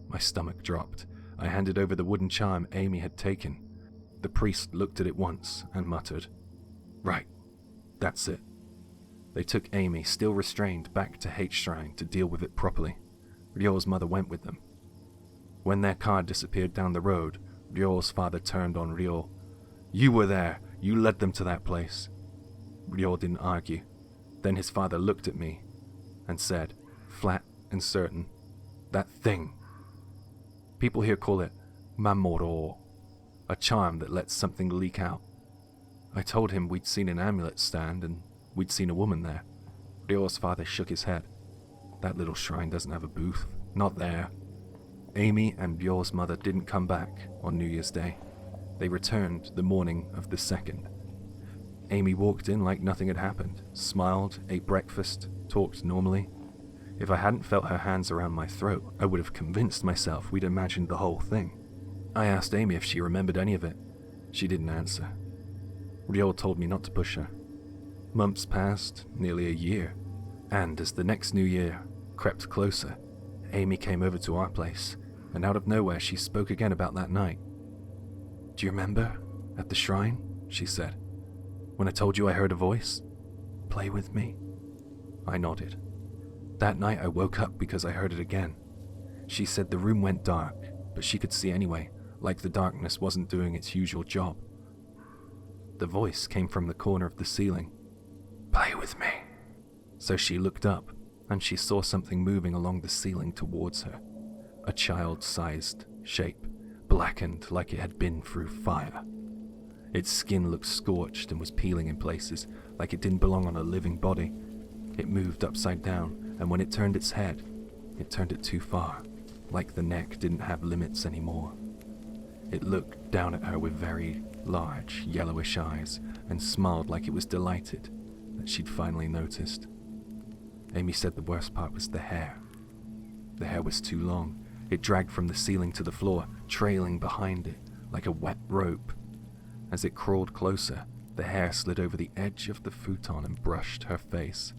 [SPEAKER 1] My stomach dropped. I handed over the wooden charm Amy had taken. The priest looked at it once and muttered, Right, that's it. They took Amy, still restrained, back to H Shrine to deal with it properly. Ryo's mother went with them. When their car disappeared down the road, Ryo's father turned on Ryo. You were there. You led them to that place. Ryo didn't argue. Then his father looked at me and said, flat and certain, that thing. People here call it Mamoro, a charm that lets something leak out. I told him we'd seen an amulet stand and we'd seen a woman there. Ryo's father shook his head. That little shrine doesn't have a booth. Not there. Amy and Ryo's mother didn't come back on New Year's Day. They returned the morning of the 2nd. Amy walked in like nothing had happened, smiled, ate breakfast, talked normally. If I hadn't felt her hands around my throat, I would have convinced myself we'd imagined the whole thing. I asked Amy if she remembered any of it. She didn't answer. Ryo told me not to push her. Months passed, nearly a year, and as the next New Year crept closer, Amy came over to our place, and out of nowhere she spoke again about that night. Do you remember? At the shrine? She said. When I told you I heard a voice? Play with me? I nodded. That night I woke up because I heard it again. She said the room went dark, but she could see anyway, like the darkness wasn't doing its usual job. The voice came from the corner of the ceiling. Play with me. So she looked up, and she saw something moving along the ceiling towards her. A child-sized shape, blackened like it had been through fire. Its skin looked scorched and was peeling in places, like it didn't belong on a living body. It moved upside down, and when it turned its head, it turned it too far, like the neck didn't have limits anymore. It looked down at her with very large, yellowish eyes, and smiled like it was delighted that she'd finally noticed. Amy said the worst part was the hair. The hair was too long. It dragged from the ceiling to the floor, trailing behind it, like a wet rope. As it crawled closer, the hair slid over the edge of the futon and brushed her face.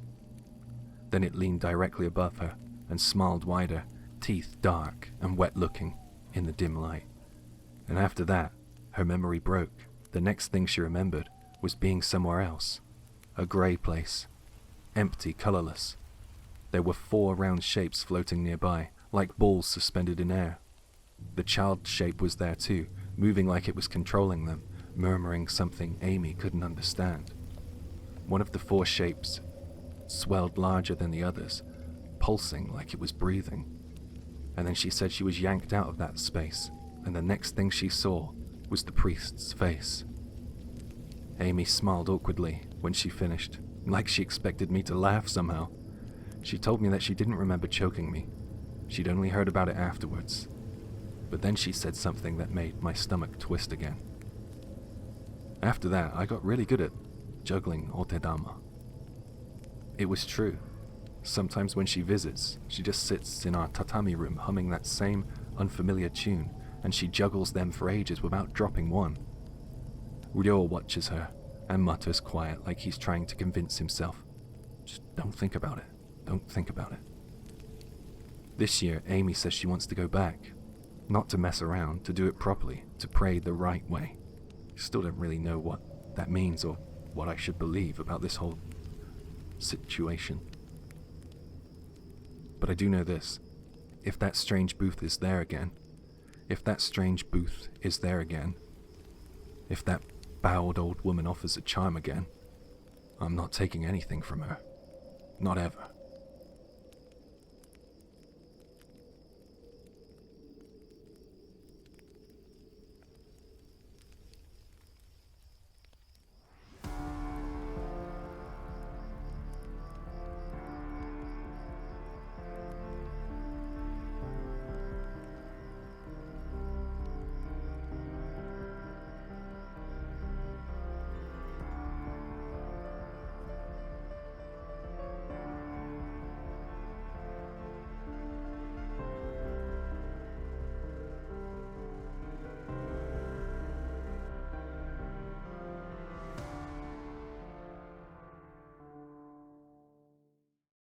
[SPEAKER 1] Then it leaned directly above her and smiled wider, teeth dark and wet-looking in the dim light. And after that, her memory broke. The next thing she remembered was being somewhere else. A grey place. Empty, colourless. There were 4 round shapes floating nearby, like balls suspended in air. The child shape was there too, moving like it was controlling them, murmuring something Amy couldn't understand. One of the 4 shapes swelled larger than the others, pulsing like it was breathing. And then she said she was yanked out of that space, and the next thing she saw was the priest's face. Amy smiled awkwardly when she finished, like she expected me to laugh somehow. She told me that she didn't remember choking me. She'd only heard about it afterwards. But then she said something that made my stomach twist again. After that, I got really good at juggling otedama. It was true. Sometimes when she visits, she just sits in our tatami room humming that same unfamiliar tune, and she juggles them for ages without dropping one. Ryo watches her and mutters quiet like he's trying to convince himself. Just don't think about it. Don't think about it. This year, Amy says she wants to go back. Not to mess around, to do it properly, to pray the right way. Still don't really know what that means or what I should believe about this whole situation. But I do know this. If that strange booth is there again, if that bowed old woman offers a charm again, I'm not taking anything from her. Not ever.